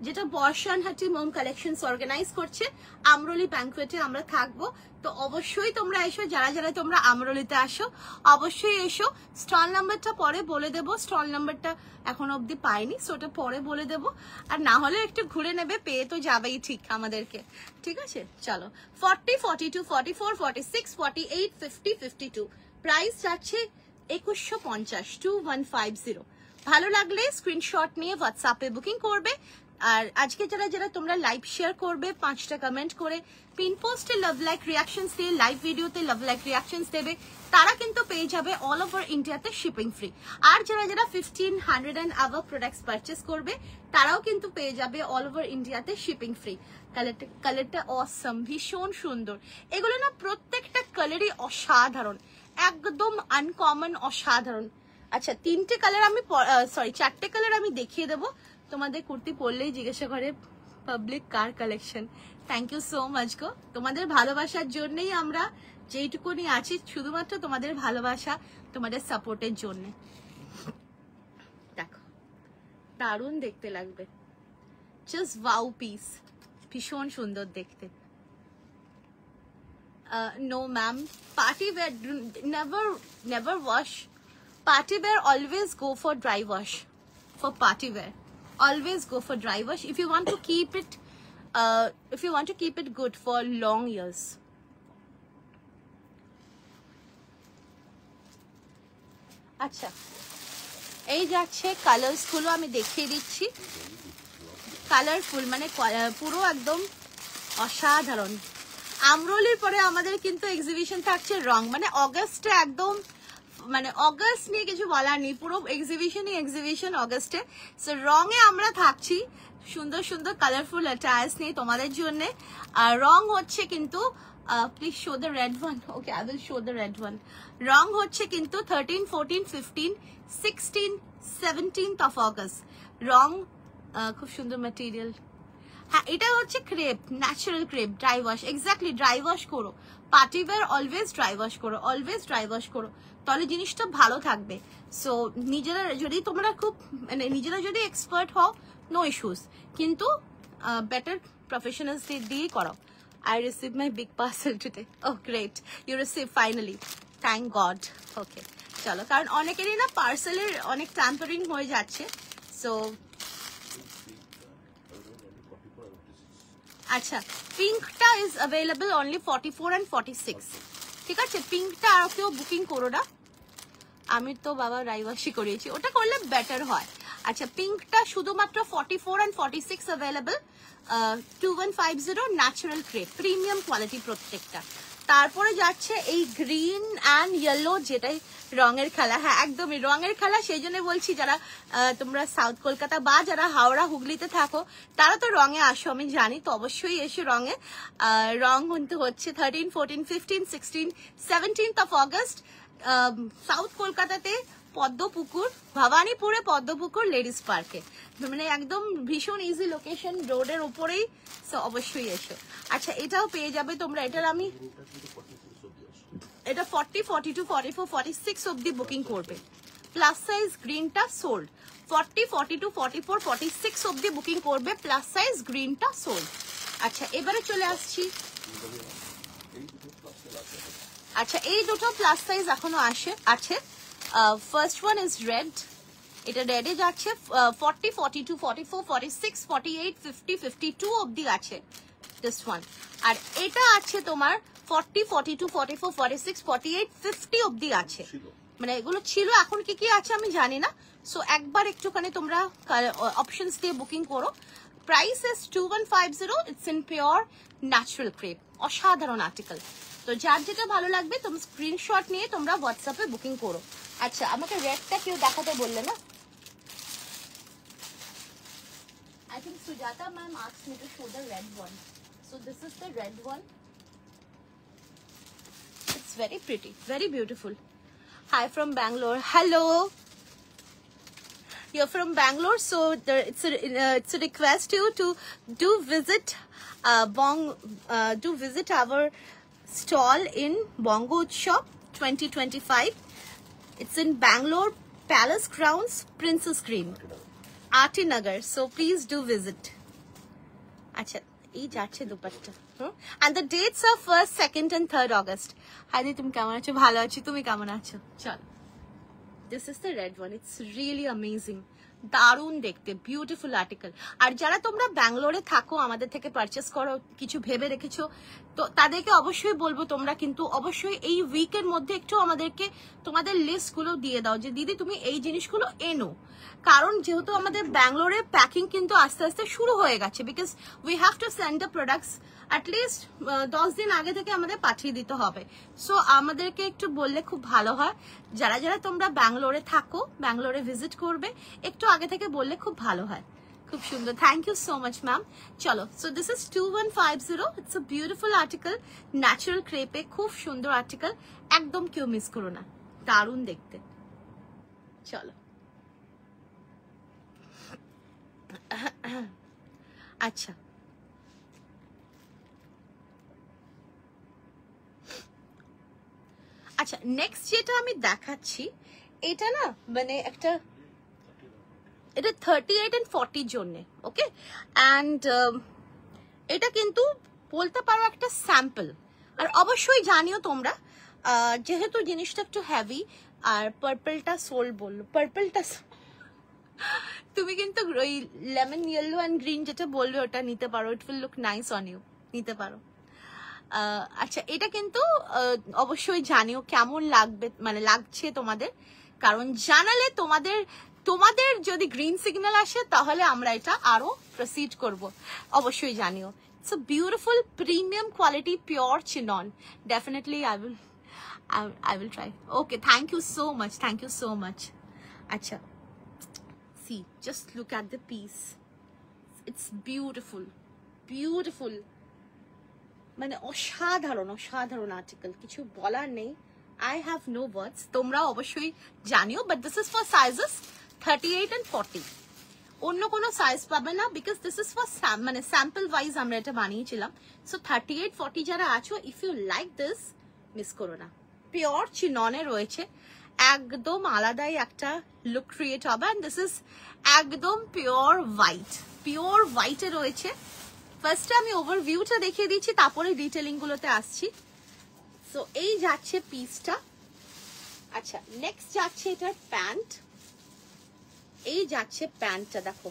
যেটা বর্ষানহাটি মোম কালেকশনস অর্গানাইজ করছে, আমরোলি ব্যাঙ্কোয়েটে আমরা থাকবো। তো অবশ্যই তোমরা এসো, যারা যারা তোমরা আমরোলিতে আসো অবশ্যই এসো। স্টল নাম্বারটা পরে বলে দেবো, স্টল নাম্বারটা এখন অবধি পাইনি, ওটা পরে বলে দেবো। আর না হলে একটু ঘুরে নেবে, পেয়ে তো যাবেই ঠিক আমাদেরকে, ঠিক আছে? চলো, 40, 42, 44, 46, 48, 50, 52 প্রাইস যাচ্ছে 2150, 2150। ভালো লাগলে স্ক্রিনশট নিয়ে হোয়াটসঅ্যাপে বুকিং করবে। আর আজকে যারা যারা তোমরা লাইভ শেয়ার করবে 5টা কমেন্ট করে, পিন পোস্টে লাভ লাইক রিয়াকশনস দিয়ে, লাইভ ভিডিওতে লাভ লাইক রিয়াকশনস দেবে, তারা কিন্তু পেয়ে যাবে অল ওভার ইন্ডিয়াতে শিপিং ফ্রি। আর যারা যারা 1500 এন্ড আবাভ প্রোডাক্টস পারচেস করবে তারাও কিন্তু পেয়ে যাবে অল ওভার ইন্ডিয়াতে শিপিং ফ্রি। কালারটা অসম, ভীষণ সুন্দর। এগুলো না প্রত্যেকটা কালারই অসাধারণ, একদম আনকমন, অসাধারণ। আচ্ছা, 3টে কালার আমি 4টে কালার আমি দেখিয়ে দেবো। তোমাদের কুর্তি পরলেই জিজ্ঞাসা করে পাবলিক কার collection. Thank you so much গো, তোমাদের ভালোবাসার জন্যই আমরা যেইটুকুনি আছি, শুধুমাত্র তোমাদের ভালোবাসা, তোমাদের সাপোর্টের জন্য। দেখো দারুণ দেখতে লাগবে, জাস্ট ওয়াও পিস, ভীষণ সুন্দর দেখতে। No ma'am, party wear never wash. Party wear always go for dry wash. For party wear always go for dry wash if you want to keep it good for long years. আচ্ছা, এই যাচ্ছে colours গুলো আমি দেখিয়ে দিচ্ছি। Colourful মানে পুরো একদম অসাধারণ। আমরোলির পরে আমাদের কিন্তু এক্সিবিশন থাকছে রং, মানে অগস্টে একদম, মানে অগস্ট নিয়ে কিছু বলার নেই, পুরো এক্সিবিশন অগস্টে। সো রঙে আমরা থাকছি সুন্দর সুন্দর কালারফুল অ্যাটায়ার্স নিয়ে তোমাদের জন্য। আর রং হচ্ছে কিন্তু please show the red one. Okay, I will show the red one. রং হচ্ছে কিন্তু 13, 14, 15, 16, 17th of August। রং খুব সুন্দর ম্যাটেরিয়াল। হ্যাঁ, এটা হচ্ছে crepe, natural crepe, dry wash. Exactly, dry wash করো। Party wear always dry wash করো, অলওয়েজ ড্রাই ওয়াশ করো, তাহলে জিনিসটা ভালো থাকবে। সো নিজেরা যদি তোমরা খুব মানে নিজেরা যদি এক্সপার্ট হও, নো ইস্যুস, কিন্তু বেটার প্রফেশনালস দিয়েই করাও। I received my big parcel today. Oh great, you received finally, thank God. Okay, চলো, কারণ অনেকেরই না পার্সেলের অনেক ট্যাম্পারিং হয়ে যাচ্ছে। সো আচ্ছা, পিঙ্কটা ইজ অ্যাভেলেবল অনলি 44 and 46। ঠিক আছে, পিঙ্কটা আর কেউ বুকিং করো না, আমি তো বাবা রাইওয়াশি করিয়েছি, ওটা করলে বেটার হয়। আচ্ছা, পিঙ্কটা শুধুমাত্র 44 and 46 available, 2150, natural crepe, premium quality প্রত্যেকটা। তারপরে যাচ্ছে এই গ্রিন অ্যান্ড ইয়েলো, যেটাই রঙের খেলা। হ্যাঁ একদমই রঙের খেলা, সেই জন্য বলছি যারা তোমরা সাউথ কলকাতা বা যারা হাওড়া হুগলিতে থাকো তারা তো রঙে আসো, আমি জানি, তো অবশ্যই এসো রঙে। রং কিন্তু হচ্ছে 13, 14, 15, 16, 17th of August। সাউথ কলকাতাতে পদ্মপুকুর, ভবানীপুরে পদ্মপুকুর লেডিস পার্কে, মানে একদম ভীষণ ইজি লোকেশন, রোডের উপরেই। সো অবশ্যই এসো। আচ্ছা, এটাও পেয়ে যাবে তোমরা, এটার আমি এটা 40, 42, 44, 46 অব্দি বুকিং করবে। প্লাস সাইজ গ্রিনটা সোল্ড, 40, 42, 44, 46 অব্দি বুকিং করবে, প্লাস সাইজ গ্রিনটা সোল্ড। আচ্ছা, এবারে চলে আসছি। আচ্ছা, এই দুটো প্লাস সাইজ এখনো আছে। ফার্স্ট ওয়ান ইজ রেড, এটা রেডে যাচ্ছে 40, 42, 44, 46, 48, 50, 52 অব্দি আছে দিস ওয়ান। আর এটা আছে তোমার 40, 42, 44, 46, 48, 50 অবধি আছে। মানে এগুলো ছিল, এখন কি কি আছে আমি জানি না। সো একবার একটুখানি তোমরা অপশনস দিয়ে বুকিং করো। Price is 2150। It's in pure natural crepe, অসাধারণ আর্টিকেল। তো যার যেটা ভালো লাগবে তুমি স্ক্রিনশট নিয়ে তোমরা হোয়াটসঅ্যাপে বুকিং করো। আচ্ছা, আমাকে রেডটা কেউ দেখাতে বললে না? I think Sujata ma'am asked me to show the red one. So this is the red one. It's very pretty, very beautiful. Hi from Bangalore. Hello. You're from Bangalore, so it's a request to you to visit our stall in Bongo Shop 2025. It's in Bangalore, Palace Grounds, Princess Green, Aarti Nagar. So please do visit. Acha, ei jacche dupatta. And the dates are 1st, 2nd and 3rd August. Hi, tum kemon acho? Bhalo achi, tumi kemon acho? Chalo. This is the red one. It's really amazing. দারুণ দেখতে, beautiful article. আর যারা তোমরা ব্যাঙ্গালোরে থাকো, আমাদের থেকে purchase করো, কিছু ভেবে রেখেছো, তো তাদেরকে অবশ্যই বলবো তোমরা কিন্তু অবশ্যই এই উইকের মধ্যে একটু আমাদেরকে তোমাদের লিস্টগুলো দিয়ে দাও যে দিদি তুমি এই জিনিসগুলো এনো। কারণ যেহেতু আমাদের ব্যাঙ্গালোরে প্যাকিং কিন্তু আস্তে আস্তে শুরু হয়ে গেছে, because we have to send the products at least 10 দিন আগে থেকে আমাদের পাঠিয়ে দিতে হবে। সো আমাদেরকে একটু বললে খুব ভালো হয়। যারা যারা তোমরা ব্যাঙ্গালোরে থাকো, ব্যাঙ্গালোরে ভিজিট করবে, একটু আগে থেকে বললে খুব ভালো হয়। খুব সুন্দর, thank you so much ma'am. চলো, so this is 2150। It's a beautiful article, natural ক্রেপে, খুব সুন্দর আর্টিকেল, একদম কেউ মিস করো না, দারুণ দেখতে। চলো, আচ্ছা আচ্ছা, নেক্সট যেটা আমি দেখাচ্ছি, এটা না মানে একটা, এটা 38 and 40 জন্য, ওকে। অ্যান্ড এটা কিন্তু বলতে পারো একটা স্যাম্পল। আর অবশ্যই জানিও তোমরা, যেহেতু জিনিসটা একটু হেভি, আর পার্পলটা সোল বললো, পার্পলটা তুমি কিন্তু ওই লেমন ইয়েলো অ্যান্ড গ্রিন যেটা বলবে ওটা নিতে পারো, it will look nice on you, নিতে পারো। আচ্ছা, এটা কিন্তু অবশ্যই জানিও কেমন লাগবে, মানে লাগছে তোমাদের, কারণ জানালে তোমাদের যদি গ্রিন সিগন্যাল আসে তাহলে আমরা এটা আরো প্রসিড করব। অবশ্যই জানিও। It's a beautiful premium quality pure chinon. Definitely I will try. Okay, thank you so much. Thank you so much. Acha, see, just look at the piece. It's beautiful, beautiful. মানে অসাধারণ অসাধারণ article, কিছু বলার নেই। I have no words. তোমরা অবশ্যই জানিও, but this is for sizes 38 and 40. অন্য কোনো সাইজ পাবে না, বিকজ দিস ইজ ফর মানে স্যাম্পল ওয়াইজ আমরা এটা বানিয়েছিলাম। সো 38, 40 যারা আছো, if you like this, miss করো না। পিওর চিননে রয়েছে, একদম আলাদাই একটা লুক ক্রিয়েট হবে। অ্যান্ড দিস ইজ একদম পিওর হোয়াইট, পিওর হোয়াইটে রয়েছে। ফার্স্টে আমি ওভারভিউটা দেখিয়ে দিচ্ছি, তারপরে ডিটেলিং গুলোতে আসছি। সো এই যাচ্ছে পিসটা। আচ্ছা, নেক্সট যাচ্ছে এটার প্যান্ট। এই যাচ্ছে প্যান্টটা, দেখো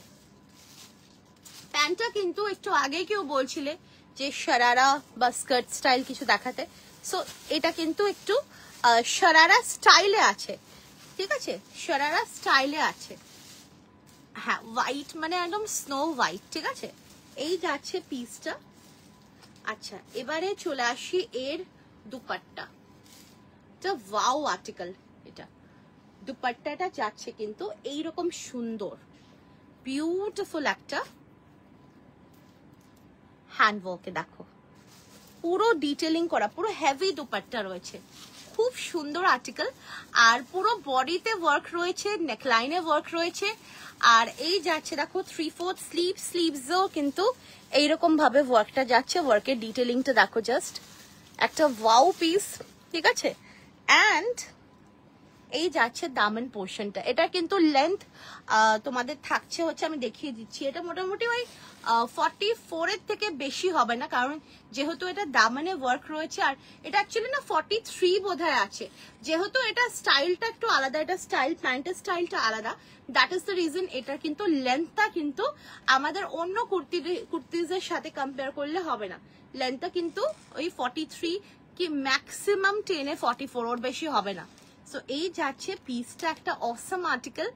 প্যান্টটা কিন্তু একটু আগে কেউ বলছিলে যে শারারা বা স্কার্ট স্টাইল কিছু দেখাতে। সো এটা কিন্তু একটু শারারা স্টাইলে আছে, ঠিক আছে, শারারা স্টাইলে আছে। হ্যাঁ, হোয়াইট মানে একদম স্নো হোয়াইট, ঠিক আছে। এই যাচ্ছে পিসটা। আচ্ছা, এবারে চলে আসি এর দুপাট্টা। এটা ওয়াও আর্টিকেল, এটা দুপাট্টাটা যাচ্ছে কিন্তু এইরকম সুন্দর বিউটিফুল একটা হ্যান্ডওয়ার্কে, দেখো পুরো ডিটেলিং করা, পুরো হেভি দুপাট্টা রয়েছে, খুব সুন্দর আর্টিকেল। আর পুরো বডিতে ওয়ার্ক রয়েছে, নেকলাইনে ওয়ার্ক রয়েছে। আর এই যাচ্ছে দেখো 3/4 স্লিভ, স্লিভসও কিন্তু এইরকম ভাবে ওয়ার্কটা যাচ্ছে। ওয়ার্কের ডিটেলিংটা দেখো, জাস্ট একটা ওয়াও পিস, ঠিক আছে। অ্যান্ড এই যাচ্ছে দামন পোর্শনটা। এটা কিন্তু লেন্থ তোমাদের থাকছে হচ্ছে, আমি দেখিয়ে দিচ্ছি, এটা মোটামুটি ওই 44 এর থেকে বেশি হবে না, কারণ যেহেতু এটা দামনে ওয়ার্ক রয়েছে। আর এটা অ্যাকচুয়ালি না 43 বোধহয় আছে, যেহেতু এটা স্টাইলটা একটু আলাদা, এটা স্টাইল, প্যান্টের স্টাইলটা আলাদা। দ্যাট ইজ দ্য রিজন এটার কিন্তু লেন্থটা কিন্তু আমাদের অন্য কুর্তিজের সাথে কম্পেয়ার করলে হবে না। লেন্থটা কিন্তু ওই 43 কি ম্যাক্সিমাম 10-এ 44, ওর বেশি হবে না। সো এই যাচ্ছে পিসটা, একটা অসম আর্টিকেল।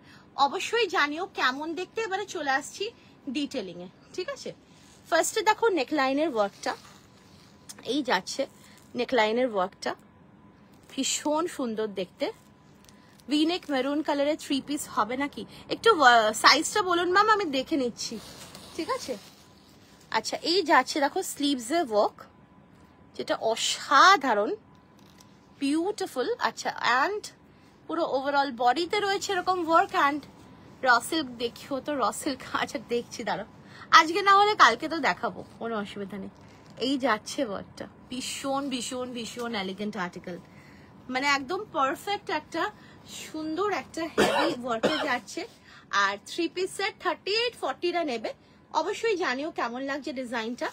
অবশ্যই জানিও কেমন দেখতে। এবারে চলে আসছি ডিটেলিং এ, ঠিক আছে? ফার্স্টে দেখো নেকলাইনের ওয়ার্কটা, এই যাচ্ছে নেকলাইনের ওয়ার্কটা, ভীষণ সুন্দর দেখতে। ভিনেক মেরুন কালারের 3 পিস হবে নাকি? একটু সাইজটা বলুন ম্যাম, আমি দেখে নিচ্ছি, ঠিক আছে? আচ্ছা, এই যাচ্ছে দেখো স্লিভস এর ওয়ার্ক, যেটা অসাধারণ বিউটিফুল। আচ্ছা, অ্যান্ড পুরো ওভারঅল বডিতে রয়েছে এরকম ওয়ার্ক। অ্যান্ড র সিল্ক দেখিও তো, র সিল্ক। আচ্ছা দেখছি, দাঁড়াও, আজকে না হলে কালকে তো দেখাবো, কোনো অসুবিধা নেই। এই যাচ্ছে ওয়ার্কটা, ভীষণ ভীষণ ভীষণ এলিগেন্ট আর্টিকেল, মানে একদম পারফেক্ট একটা সুন্দর একটা হেভি ওয়ার্কে যাচ্ছে। আর 3 পিস সেট 38-40 নেবে। অবশ্যই জানিও কেমন লাগছে ডিজাইনটা।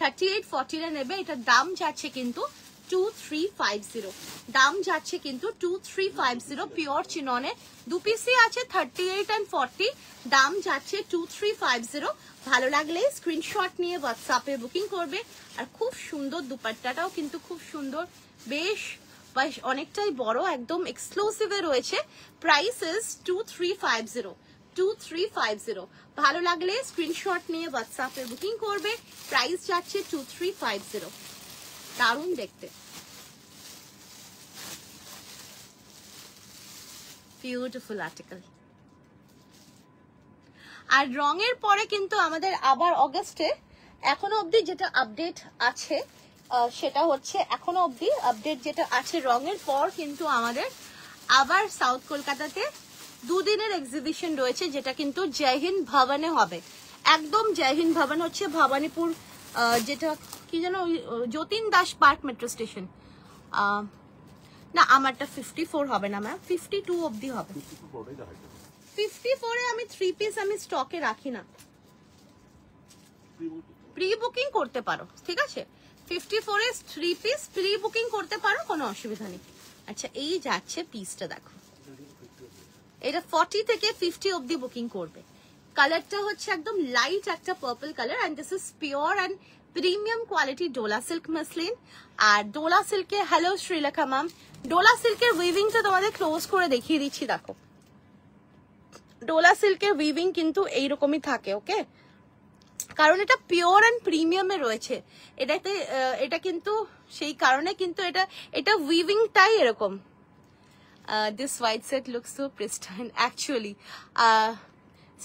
38-40 নেবে। এটার দাম যাচ্ছে কিন্তু 2350, দাম যাচ্ছে কিন্তু 2350। পিওর চিননে 2 পিসই আছে 38 and 40, দাম যাচ্ছে 2350। ভালো লাগলে স্ক্রিনশট নিয়ে হোয়াটসঅ্যাপে বুকিং করবে। আর খুব সুন্দর দুপাট্টাটাও কিন্তু খুব সুন্দর, বেশ অনেকটাই বড়, একদম এক্সক্লুসিভে রয়েছে। Price is 2350। ভালো লাগলে স্ক্রিনশট নিয়ে হোয়াটসঅ্যাপে বুকিং করবে। প্রাইস যাচ্ছে 2350। দারুণ দেখতে, বিউটিফুল আর্টিকেল। আর রঙের পরে কিন্তু আমাদের আবার অগাস্টে এখনো অবধি যেটা আপডেট আছে, সেটা হচ্ছে এখনো অবধি আপডেট যেটা আছে, রঙের পর কিন্তু আমাদের আবার সাউথ কলকাতাতে 2 দিনের এক্সিবিশন রয়েছে, যেটা কিন্তু জয়হিন্দ ভবনে হবে। একদম জয়হিন্দ ভবন হচ্ছে ভবানীপুর, যেটা কি যেন, Jatin Das park metro station. না, আমারটা 54 হবে না ম্যাম, 52 অবধি হবে। 54-এ আমি 3 পিস আমি স্টকে রাখি না, প্রি বুকিং করতে পারো, ঠিক আছে? 54-এ 3 পিস প্রি বুকিং করতে পারো, কোনো অসুবিধা নেই। আচ্ছা, এই যাচ্ছে পিসটা দেখো, এটা 40 থেকে 50 অবধি বুকিং করবে। কালারটা হচ্ছে একদম লাইট একটা purple colour. And this is pure and premium quality dola silk muslin. আর ডোলা সিল্কে, হ্যালো শ্রীলেখা ম্যাম, ডোলা সিল্কের উইভিংটা তোমাদের ক্লোজ করে দেখিয়ে দিচ্ছি, দেখো। ডোলা সিল্কের উইভিং কিন্তু এইরকমই থাকে, ওকে? কারণ এটা পিওর এন্ড প্রিমিয়ামে রয়েছে এটাতে, এটা কিন্তু সেই কারণে কিন্তু এটা উইভিংটাই এরকম। This white set looks so pristine actually.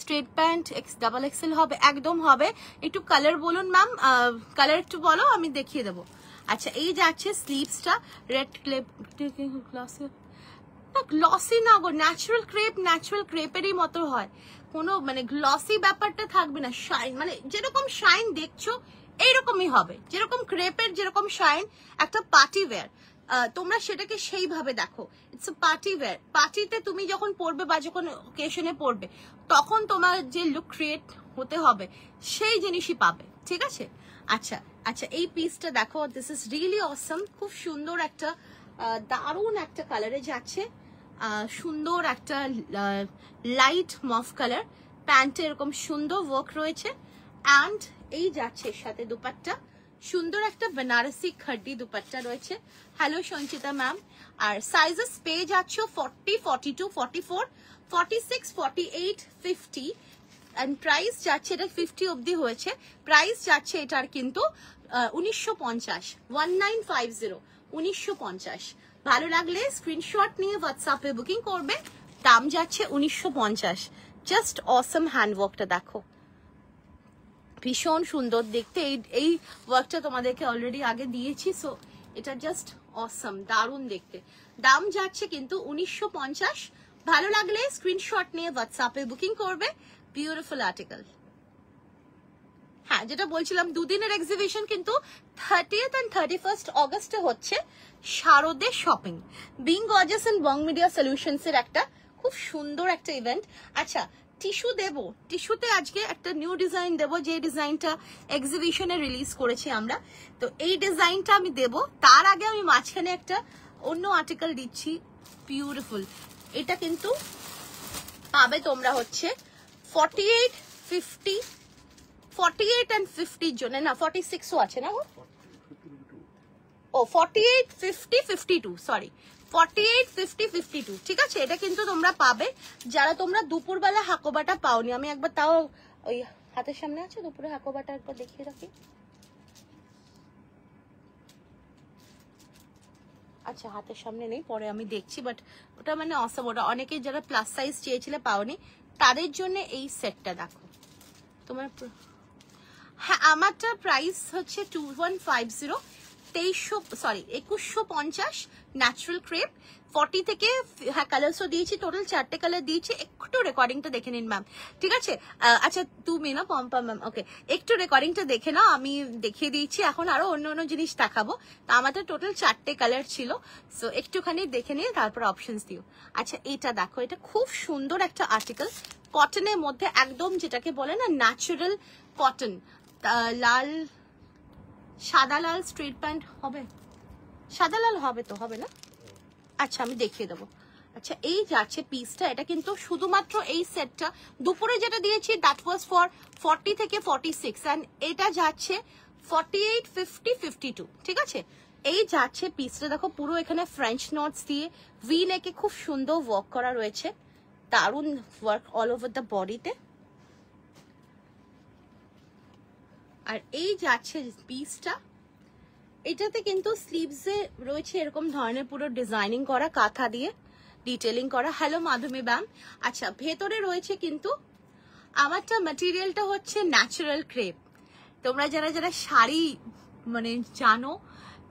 Straight pant XXL হবে, একদম হবে। একটু কালার বলুন ম্যাম, কালার একটু বলো, আমি দেখিয়ে দেবো। আচ্ছা, এই যাচ্ছে স্লিভসটা, রেড ক্লেপ, না গ্লসি না গো, ন্যাচারাল ক্রেপ, ন্যাচারাল ক্রেপেরই মতো হয়, কোনো মানে গ্লসি ব্যাপারটা থাকবে না। শাইন, মানে যেরকম শাইন দেখছো এইরকমই হবে, যেরকম ক্রেপের যেরকম শাইন, একটা পার্টি ওয়্যার, তোমরা সেটাকে সেইভাবে দেখো। ইটস আ পার্টি ওয়্যার, পার্টিতে তুমি যখন পরবে বা যখন অকেশনে পরবে, তখন তোমার যে লুক ক্রিয়েট হতে হবে সেই জিনিসই পাবে, ঠিক আছে? আচ্ছা আচ্ছা, এই পিসটা দেখো, দিস ইজ রিয়েলি অসম। খুব সুন্দর একটা দারুণ একটা কালারে যাচ্ছে, সুন্দর একটা লাইট মফ কালার। প্যান্টে এরকম সুন্দর ওয়ার্ক রয়েছে। অ্যান্ড এই যাচ্ছে সাথে দুপাট্টা, সুন্দর একটা বেনারসি খাড্ডি দুপাট্টা রয়েছে। Hello Sanchita ma'am. আর সাইজেস পেয়ে যাচ্ছ 40, 42, 44, 46, 48, 50 এন্ড প্রাইস যাচ্ছে, এটা 50 অবধি হয়েছে। প্রাইস যাচ্ছে এটার কিন্তু 1950, 1950, 1950। ভালো লাগলে স্ক্রিনশট নিয়ে হোয়াটসঅ্যাপে বুকিং করবে। দাম যাচ্ছে 1950। জাস্ট অসম হ্যান্ডওয়ার্কটা দেখো, ভীষণ সুন্দর দেখতে। এই ওয়ার্কটা তোমাদেরকে অলরেডি আগে দিয়েছি, সো এটা জাস্ট অসম, দারুণ দেখতে। দাম যাচ্ছে কিন্তু 1950। ভালো লাগলে স্ক্রিনশট নিয়ে হোয়াটসঅ্যাপে বুকিং করবে। Beautiful article. হ্যাঁ, যেটা বলছিলাম, 2 দিনের এক্সিবিশন কিন্তু 30th and 31st অগস্টে হচ্ছে শারদে shopping. Being gorgeous and Bong media solutions এর একটা খুব সুন্দর একটা ইভেন্ট। আচ্ছা, টিস্যু দেবো, টিস্যুতে আজকে একটা নিউ ডিজাইন দেবো, যে ডিজাইনটা এক্সিবিশনে রিলিজ করেছি আমরা। তো এই ডিজাইনটা আমি দেবো, তার আগে আমি মাঝখানে একটা অন্য আর্টিকেল দিচ্ছি, বিউটিফুল। এটা কিন্তু পাবে তোমরা হচ্ছে 48, 50, 48 and 50 জন্য, না 46ও আছে না গো, ও 48 50 52 সরি 48 50 52 ঠিক আছে। এটা কিন্তু তোমরা পাবে যারা তোমরা দুপুরবেলা হাকোবাটা পাওনি। আমি একবার তাও ওই হাতের সামনে আছে দুপুরে হাকোবাটা একবার দেখিয়ে রাখি। আচ্ছা হাতের সামনে নেই, পরে আমি দেখছি, বাট ওটা মানে অসম। ওটা অনেকে যারা প্লাস সাইজ চেয়েছিলে পাওনি তাদের জন্য এই সেটটা দেখো তোমার। হ্যাঁ আমারটা প্রাইস হচ্ছে 2150 2150 ন্যাচারাল ক্রেপ 40 থেকে। হ্যাঁ কালারসও দিয়েছি, টোটাল 4টে কালার দিয়েছি। একটু রেকর্ডিংটা দেখে নিন ম্যাম, ঠিক আছে? আচ্ছা তুমি না পম্পা ম্যাম, ওকে একটু রেকর্ডিংটা দেখে নাও, আমি দেখিয়ে দিয়েছি। এখন আরো অন্য অন্য জিনিস দেখাবো। তো আমাদের টোটাল 4টে কালার ছিল, সো একটুখানি দেখে নিয়ে তারপর অপশনস দিও। আচ্ছা এটা দেখো, এটা খুব সুন্দর একটা আর্টিকেল, কটনের মধ্যে একদম, যেটাকে বলে না ন্যাচারাল কটন। লাল সাদা লাল স্ট্রিট প্যান্ট হবে, সাদা লাল হবে তো, হবে না? আচ্ছা আমি দেখিয়ে দেবো। আচ্ছা এই যাচ্ছে পিসটা, এটা কিন্তু শুধুমাত্র এই সেটটা দুপুরে যেটা দিয়েছি দ্যাট ওয়াজ ফর 40 থেকে 46 এন্ড এটা যাচ্ছে 48 50 52, ঠিক আছে? এই যাচ্ছে পিসটা দেখো, পুরো এখানে ফ্রেঞ্চ নটস দিয়ে ভি নেকে খুব সুন্দর ওয়ার্ক করা রয়েছে, দারুন ওয়ার্ক অল ওভার দ্য বডিতে। আর এই যাচ্ছে পিসটা, এটাতে কিন্তু স্লিভসে রয়েছে এরকম ধরনের পুরো ডিজাইনিং করা, কাঁথা দিয়ে ডিটেলিং করা। Hello Madhumi ma'am. আচ্ছা ভেতরে রয়েছে কিন্তু আমারটা ম্যাটেরিয়ালটা হচ্ছে ন্যাচারাল ক্রেপ। তোমরা যারা যারা শাড়ি মানে জানো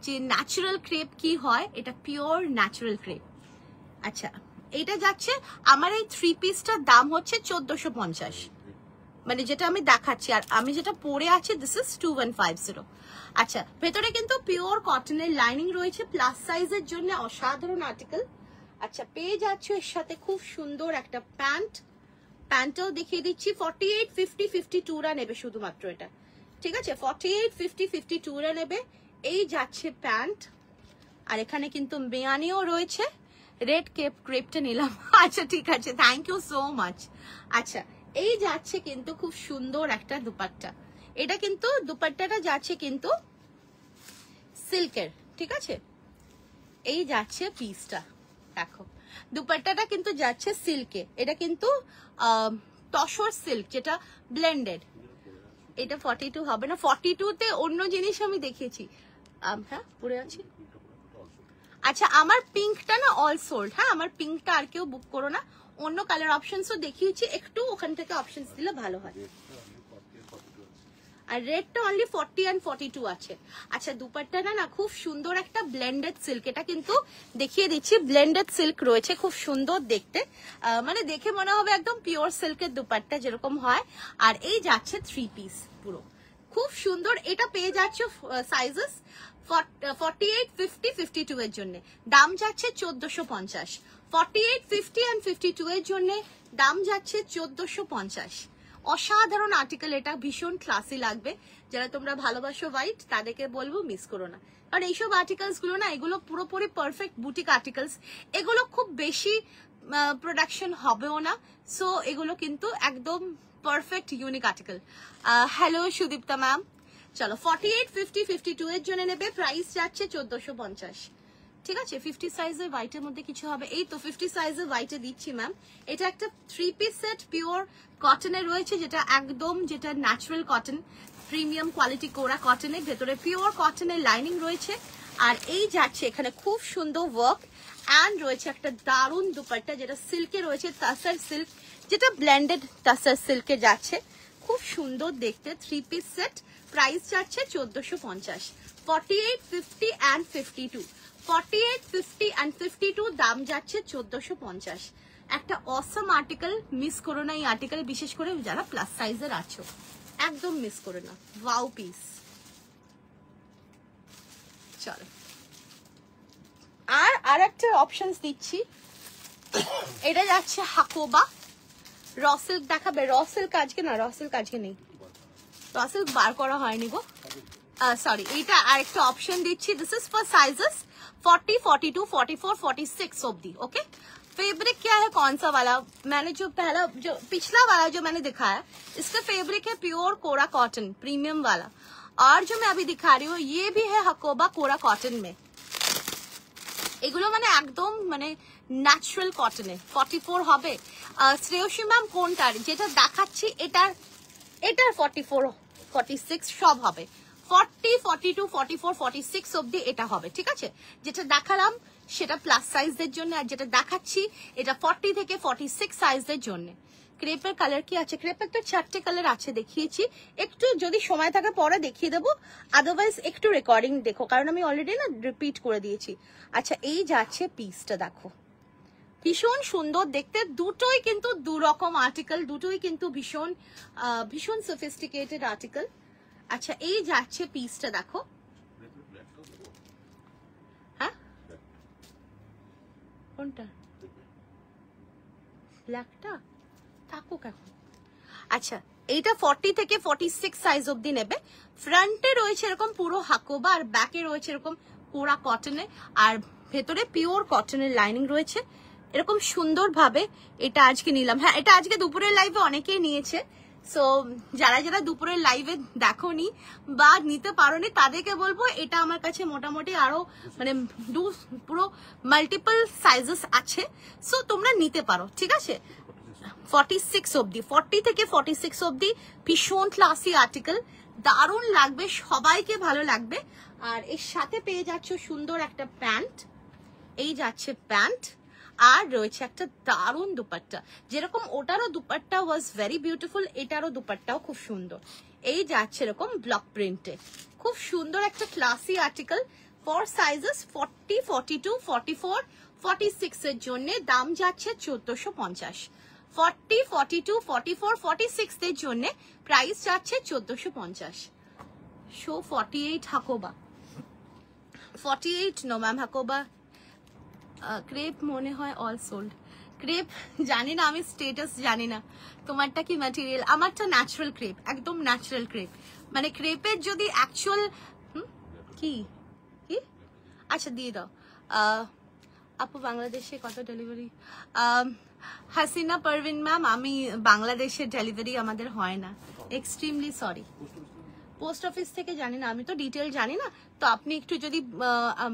যে ন্যাচারাল ক্রেপ কি হয়, এটা পিওর ন্যাচারাল ক্রেপ। আচ্ছা এটা যাচ্ছে আমার এই 3 পিসটার দাম হচ্ছে 1450, মানে যেটা আমি দেখাচ্ছি, আর আমি যেটা পরে আছি দিস ইজ 2150। আচ্ছা ভেতরে কিন্তু পিওর কটনের লাইনিং রয়েছে, প্লাস সাইজের জন্য অসাধারণ আর্টিকেল। আচ্ছা পেয়ে যাচ্ছ এর সাথে খুব সুন্দর একটা প্যান্ট, প্যান্টও দেখিয়ে দিচ্ছি। 48 50 52 রা নেবে শুধুমাত্র এটা, ঠিক আছে? 48 50 52 রা নেবে। এই যাচ্ছে প্যান্ট, আর এখানে কিন্তু মেয়ানিও রয়েছে। রেড ক্রেপটা নিলাম। আচ্ছা ঠিক আছে, থ্যাংক ইউ সো মাচ। আচ্ছা এই যাচ্ছে কিন্তু খুব সুন্দর একটা দুপাট্টা, এটা কিন্তু দুপাট্টাটা যাচ্ছে কিন্তু সিল্কের, ঠিক আছে? এই যাচ্ছে পিসটা দেখো, দুপাট্টাটা কিন্তু যাচ্ছে সিল্কে, এটা কিন্তু তসর সিল্ক যেটা ব্লেন্ডেড। এটা 42 হবে না, 42 তে অন্য জিনিস আমি দেখিয়েছি। হ্যাঁ পরে আছি। আচ্ছা আমার পিঙ্কটা না অল সোল্ড, হ্যাঁ আমার পিঙ্কটা আর কেউ বুক করো না, অন্য কালার অপশনসও দেখিয়েছি, একটু ওখান থেকে অপশনস দিলে ভালো হয়। আর রেডটা অনলি 40 and 42 আছে। আচ্ছা দুপাট্টাটা না খুব সুন্দর একটা ব্লেন্ডেড সিল্ক, এটা কিন্তু দেখিয়ে দিচ্ছি, ব্লেন্ডেড সিল্ক রয়েছে, খুব সুন্দর দেখতে, মানে দেখে মনে হবে একদম পিওর সিল্কের দুপাট্টা যেরকম হয়। আর এই যাচ্ছে 3 পিস পুরো খুব সুন্দর। এটা পেয়ে যাচ্ছ সাইজেস 48 50 52 এর জন্য, দাম যাচ্ছে 1450। 48 50 and 52 এর জন্য দাম যাচ্ছে 1450। অসাধারণ আর্টিকেল, এটা ভীষণ ক্লাসি লাগবে। যারা তোমরা ভালোবাসো হোয়াইট তাদেরকে বলবো মিস করো না, কারণ এইসব আর্টিকেলস গুলো না, এগুলো পুরোপুরি পারফেক্ট বুটিক আর্টিকেলস, এগুলো খুব বেশি প্রোডাকশন হবেও না, সো এগুলো কিন্তু একদম perfect unique article. Hello Sudipta ma'am. চলো 48 50 52 এর জন্য নেবে, প্রাইস যাচ্ছে 1450, ঠিক আছে? 50 সাইজের হোয়াইটের মধ্যে কিছু হবে, এই তো 50 সাইজের হোয়াইটে দিচ্ছি ম্যাম। এটা একটা 3 পিস সেট পিওর কটনের রয়েছে, যেটা একদম যেটা ন্যাচারাল কটন, প্রিমিয়াম কোয়ালিটি কোরা কটনের, ভেতরে পিওর কটনের লাইনিং রয়েছে। আর এই যাচ্ছে এখানে খুব সুন্দর ওয়ার্ক অ্যান্ড রয়েছে একটা দারুণ দুপাট্টা, যেটা সিল্কে রয়েছে, তাসার সিল্ক, যেটা ব্লেন্ডেড তাসার সিল্কে যাচ্ছে, খুব সুন্দর দেখতে। 3 পিস সেট, প্রাইস যাচ্ছে 1450। 48 50 and 52, 48 50 and 52 দাম যাচ্ছে 1450। একটা অসম আর্টিকেল, মিস করো না এই আর্টিকেল, বিশেষ করে যারা প্লাস সাইজের আছো, একদম মিস করো না। Wow piece. চলো আর একটা অপশনস দিচ্ছি, এটা যাচ্ছে হাকোবা র সিল্ক। দেখাবে র সিল্ক আজকে? না র সিল্ক আজকে নেই, র সিল্ক বার করা হয়নি গো, সরি। এইটা আরেকটা অপশন দিচ্ছি, दिस इज फॉर साइजेस 40 42 44 46 ऑब्दी। ओके फैब्रिक क्या है, कौन सा वाला? मैंने जो पहला जो पिछला वाला जो मैंने दिखाया, इसका फैब्रिक है प्योर कोरा कॉटन प्रीमियम वाला। और जो मैं अभी दिखा रही हूँ ये भी है हकोबा कोरा कॉटन में। এগুলো মানে একদম মানে ন্যাচারাল কটনে 44 হবে। শ্রেয়সী ম্যাম কোনটার? যেটা দেখাচ্ছি এটার 44 46 সব হবে, 40 42 44 46 অবধি এটা হবে, ঠিক আছে? যেটা দেখালাম সেটা প্লাস সাইজদের জন্য, আর যেটা দেখাচ্ছি এটা 40 থেকে 46 সাইজদের জন্য। ক্রেপের কালার কি আছে? ক্রেপের তো 4টে কালার আছে, দেখিয়েছি। একটু যদি সময় থাকে পরে দেখিয়ে দেবো, আদারওয়াইজ একটু রেকর্ডিং দেখো, কারণ আমি অলরেডি না রিপিট করে দিয়েছি। আচ্ছা এই যাচ্ছে পিসটা, দেখো ভীষণ সুন্দর দেখতে, দুটোই কিন্তু দু রকম আর্টিকেল, দুটোই কিন্তু ভীষণ ভীষণ সফিস্টিকেটেড আর্টিকেল। আচ্ছা এই যাচ্ছে পিসটা, দেখো হ্যাঁ কোনটা? ব্ল্যাকটা থাকুক এখন। আচ্ছা এইটা 40 থেকে 46 সাইজ অবধি নেবে। ফ্রন্টে রয়েছে এরকম পুরো হাকোবা, আর ব্যাকে রয়েছে এরকম কোরা কটনে, আর ভেতরে পিওর কটনের লাইনিং রয়েছে। এরকম সুন্দর ভাবে এটা আজকে নিলাম। হ্যাঁ এটা আজকে দুপুরের লাইভে অনেকেই নিয়েছে, সো যারা যারা দুপুরের লাইভে দেখোনি বা নিতে পারোনি তাদেরকে বলবো এটা আমার কাছে মোটামুটি আরো মানে পুরো মাল্টিপল সাইজেস আছে, সো তোমরা নিতে পারো, ঠিক আছে? 46 অবধি, 40 থেকে 46 অবধি ভীষণ ক্লাসি আর্টিকেল, দারুণ লাগবে, সবাইকে ভালো লাগবে। আর এর সাথে পেয়ে যাচ্ছ সুন্দর একটা প্যান্ট, এই যাচ্ছে প্যান্ট, আর রয়েছে একটা দারুণ দুপাট্টা। যেরকম ওটারও দুপাট্টা ওয়াজ ভেরি বিউটিফুল, এটারও দুপাট্টাও খুব সুন্দর। এই যাচ্ছে এরকম ব্লক প্রিন্টে, খুব সুন্দর একটা ক্লাসি আর্টিকেল ফর সাইজেস 40 42 44 46 এর জন্য। দাম যাচ্ছে 1450। 40 42 44 46 এর জন্য প্রাইস যাচ্ছে 1450। Show 48 Hakoba, 48 no ma'am Hakoba. Crepe মনে হয় অল সোল্ড। ক্রেপ জানি না, আমি স্টেটাস জানি না তোমারটা কি ম্যাটেরিয়াল। আমারটা ন্যাচারাল ক্রেপ, একদম ন্যাচারাল ক্রেপ। মানে ক্রেপের যদি অ্যাকচুয়াল কি কি আচ্ছা দিয়ে দাও। আপু বাংলাদেশে কত ডেলিভারি? হাসিনা পারভিন ম্যাম, আমি বাংলাদেশের ডেলিভারি আমাদের হয় না, এক্সট্রিমলি সরি। পোস্ট অফিস থেকে জানি না, আমি তো ডিটেল জানি না। তো আপনি একটু যদি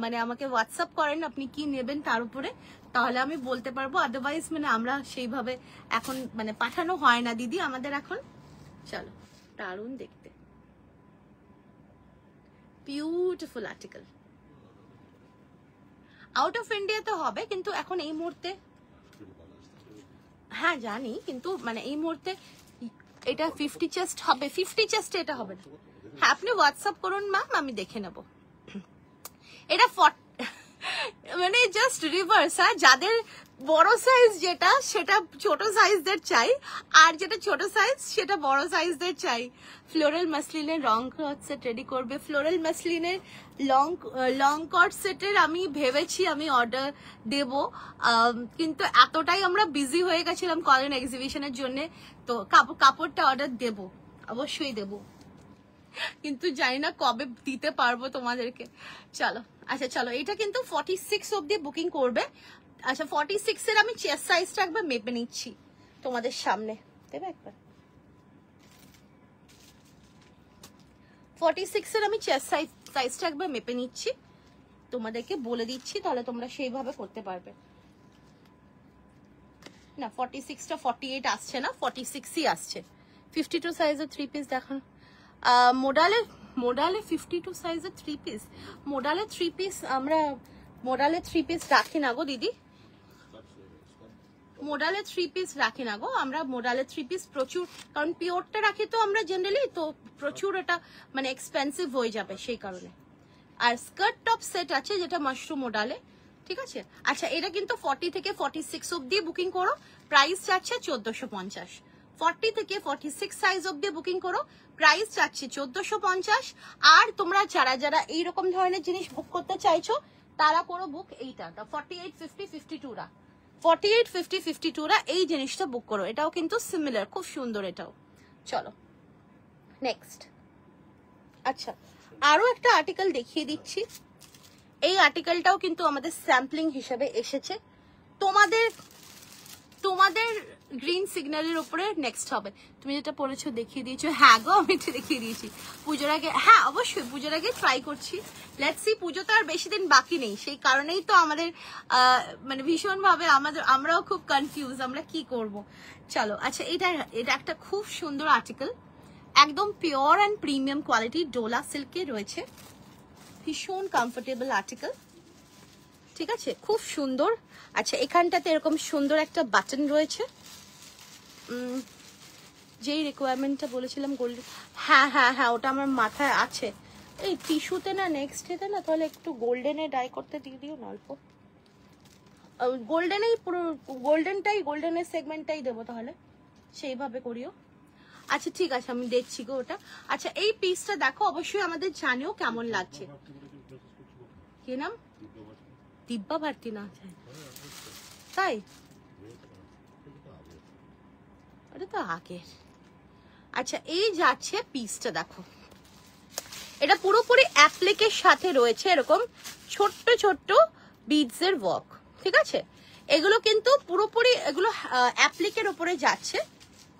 মানে আমাকে হোয়াটসঅ্যাপ করেন আপনি কি নেবেন তার উপরে, তাহলে আমি বলতে পারবো। আদারওয়াইজ মানে আমরা সেইভাবে এখন মানে পাঠানো হয় না দিদি আমাদের এখন। চলো দারুণ দেখতে, beautiful article. Out of India তো হবে, কিন্তু এখন এই মুহূর্তে হ্যাঁ জানি, কিন্তু মানে এই মুহূর্তে এটা 50 চেস্ট হবে, 50 চেস্টে এটা হবে না। হ্যাঁ আপনি হোয়াটসঅ্যাপ করুন ম্যাম, আমি দেখে নেব। এটা মানে জাস্ট রিভার্স। হ্যাঁ যাদের বড় সাইজ যেটা সেটা ছোট সাইজদের চাই, আর যেটা ছোট সাইজ সেটা বড় সাইজদের চাই। ফ্লোরাল মাসলিনের লং কট সেট রেডি করবে। ফ্লোরাল মাসলিনের লং কট সেটের আমি ভেবেছি আমি অর্ডার দেব, কিন্তু এতটাই আমরা বিজি হয়ে গেছিলাম কলেজ এক্সিবিশনের জন্য, তো কাপড়টা অর্ডার দেব, অবশ্যই দেব, কিন্তু জানি না কবে দিতে পারবো তোমাদেরকে। চলো আচ্ছা চলো, এটা কিন্তু 46 অবধি বুকিং করবে। আচ্ছা 46 এর আমি চেস্ট সাইজটা একবার মেপে নিচ্ছি তোমাদের সামনে, দেবে একবার। 46 এর আমি চেস্ট সাইজটা একবার মেপে নিচ্ছি, তোমাদেরকে বলে দিচ্ছি, তাহলে তোমরা সেইভাবে করতে পারবে। না 46টা 48 আসছে না, 46ই আসছে। 52 সাইজের 3 পিস দেখান। মোডালে 52 সাইজের 3 পিস, মোডালে 3 পিস আমরা মোডালে 3 পিস রাখি না গো দিদি, মোডালে 3 পিস রাখি না গো আমরা। মোডালে 3 পিস প্রচুর, কারণ পিওরটা রাখি তো আমরা জেনারেলি, তো প্রচুর এটা মানে এক্সপেন্সিভ হয়ে যাবে সেই কারণে। আর স্কার্ট টপ সেট আছে যেটা মাশরুম মোডালে, ঠিক আছে। আচ্ছা এটা কিন্তু 40 থেকে 46 অবধি বুকিং করো, প্রাইস যাচ্ছে 1450। 40 থেকে 46 সাইজ অবধি বুকিং করো, প্রাইস যাচ্ছে 1450। আর তোমরা যারা যারা এইরকম ধরনের জিনিস বুক করতে চাইছো তারা করো বুক এইটা 48 50 52 রা, 48 50 52 রা এই জিনিসটা বুক করো। এটাও কিন্তু সিমিলার, খুব সুন্দর এটাও। চলো নেক্সট। আচ্ছা আরো একটা আর্টিকেল দেখিয়ে দিচ্ছি। এই আর্টিকেলটাও কিন্তু আমাদের স্যাম্পলিং হিসেবে এসেছে। তোমাদের গ্রিন সিগন্যালের উপরে নেক্সট হবে। তুমি যেটা পরেছো দেখিয়ে দিয়েছো। হ্যাঁ গো, আমি এটা দেখিয়ে দিয়েছি পুজোর আগে। হ্যাঁ অবশ্যই পুজোর আগে ট্রাই করছি। লেটস সি, পুজো তো আর বেশি দিন বাকি নেই, সেই কারণেই তো আমাদের মানে ভীষণ ভাবে আমরাও খুব কনফিউজ, আমরা কি করব। চলো আচ্ছা, এটা একটা খুব সুন্দর আর্টিকেল, একদম pure and premium quality Dola সিল্কে রয়েছে, ভীষণ কমফোর্টেবল আর্টিকেল, ঠিক আছে, খুব সুন্দর। আচ্ছা এখানটাতে এরকম সুন্দর একটা বাটন রয়েছে, যেই রিকোয়ারমেন্টটা বলেছিলাম গোল্ডেন, হ্যাঁ হ্যাঁ হ্যাঁ ওটা আমার মাথায় আছে। এই টিস্যুতে না নেক্সট ডেতে না তাহলে একটু গোল্ডেনে ডাই করতে দিয়ে দিও না অল্প, গোল্ডেনেই পুরো গোল্ডেনের সেগমেন্টটাই দেবো তাহলে, সেইভাবে করিও। আচ্ছা ঠিক আছে, আমি দেখছি গো ওটা। আচ্ছা এই পিসটা দেখো, অবশ্যই আমাদের জানিও কেমন লাগছে। কি নাম? দিব্যা ভারতী না তাই? ওটা তো আগের। আচ্ছা এই যাচ্ছে পিসটা দেখো, এটা পুরোপুরি অ্যাপ্লিকের সাথে রয়েছে এরকম ছোট্ট ছোট্ট বিডস এর ওয়ার্ক, ঠিক আছে। এগুলো কিন্তু পুরোপুরি এগুলো অ্যাপ্লিকের উপরে যাচ্ছে,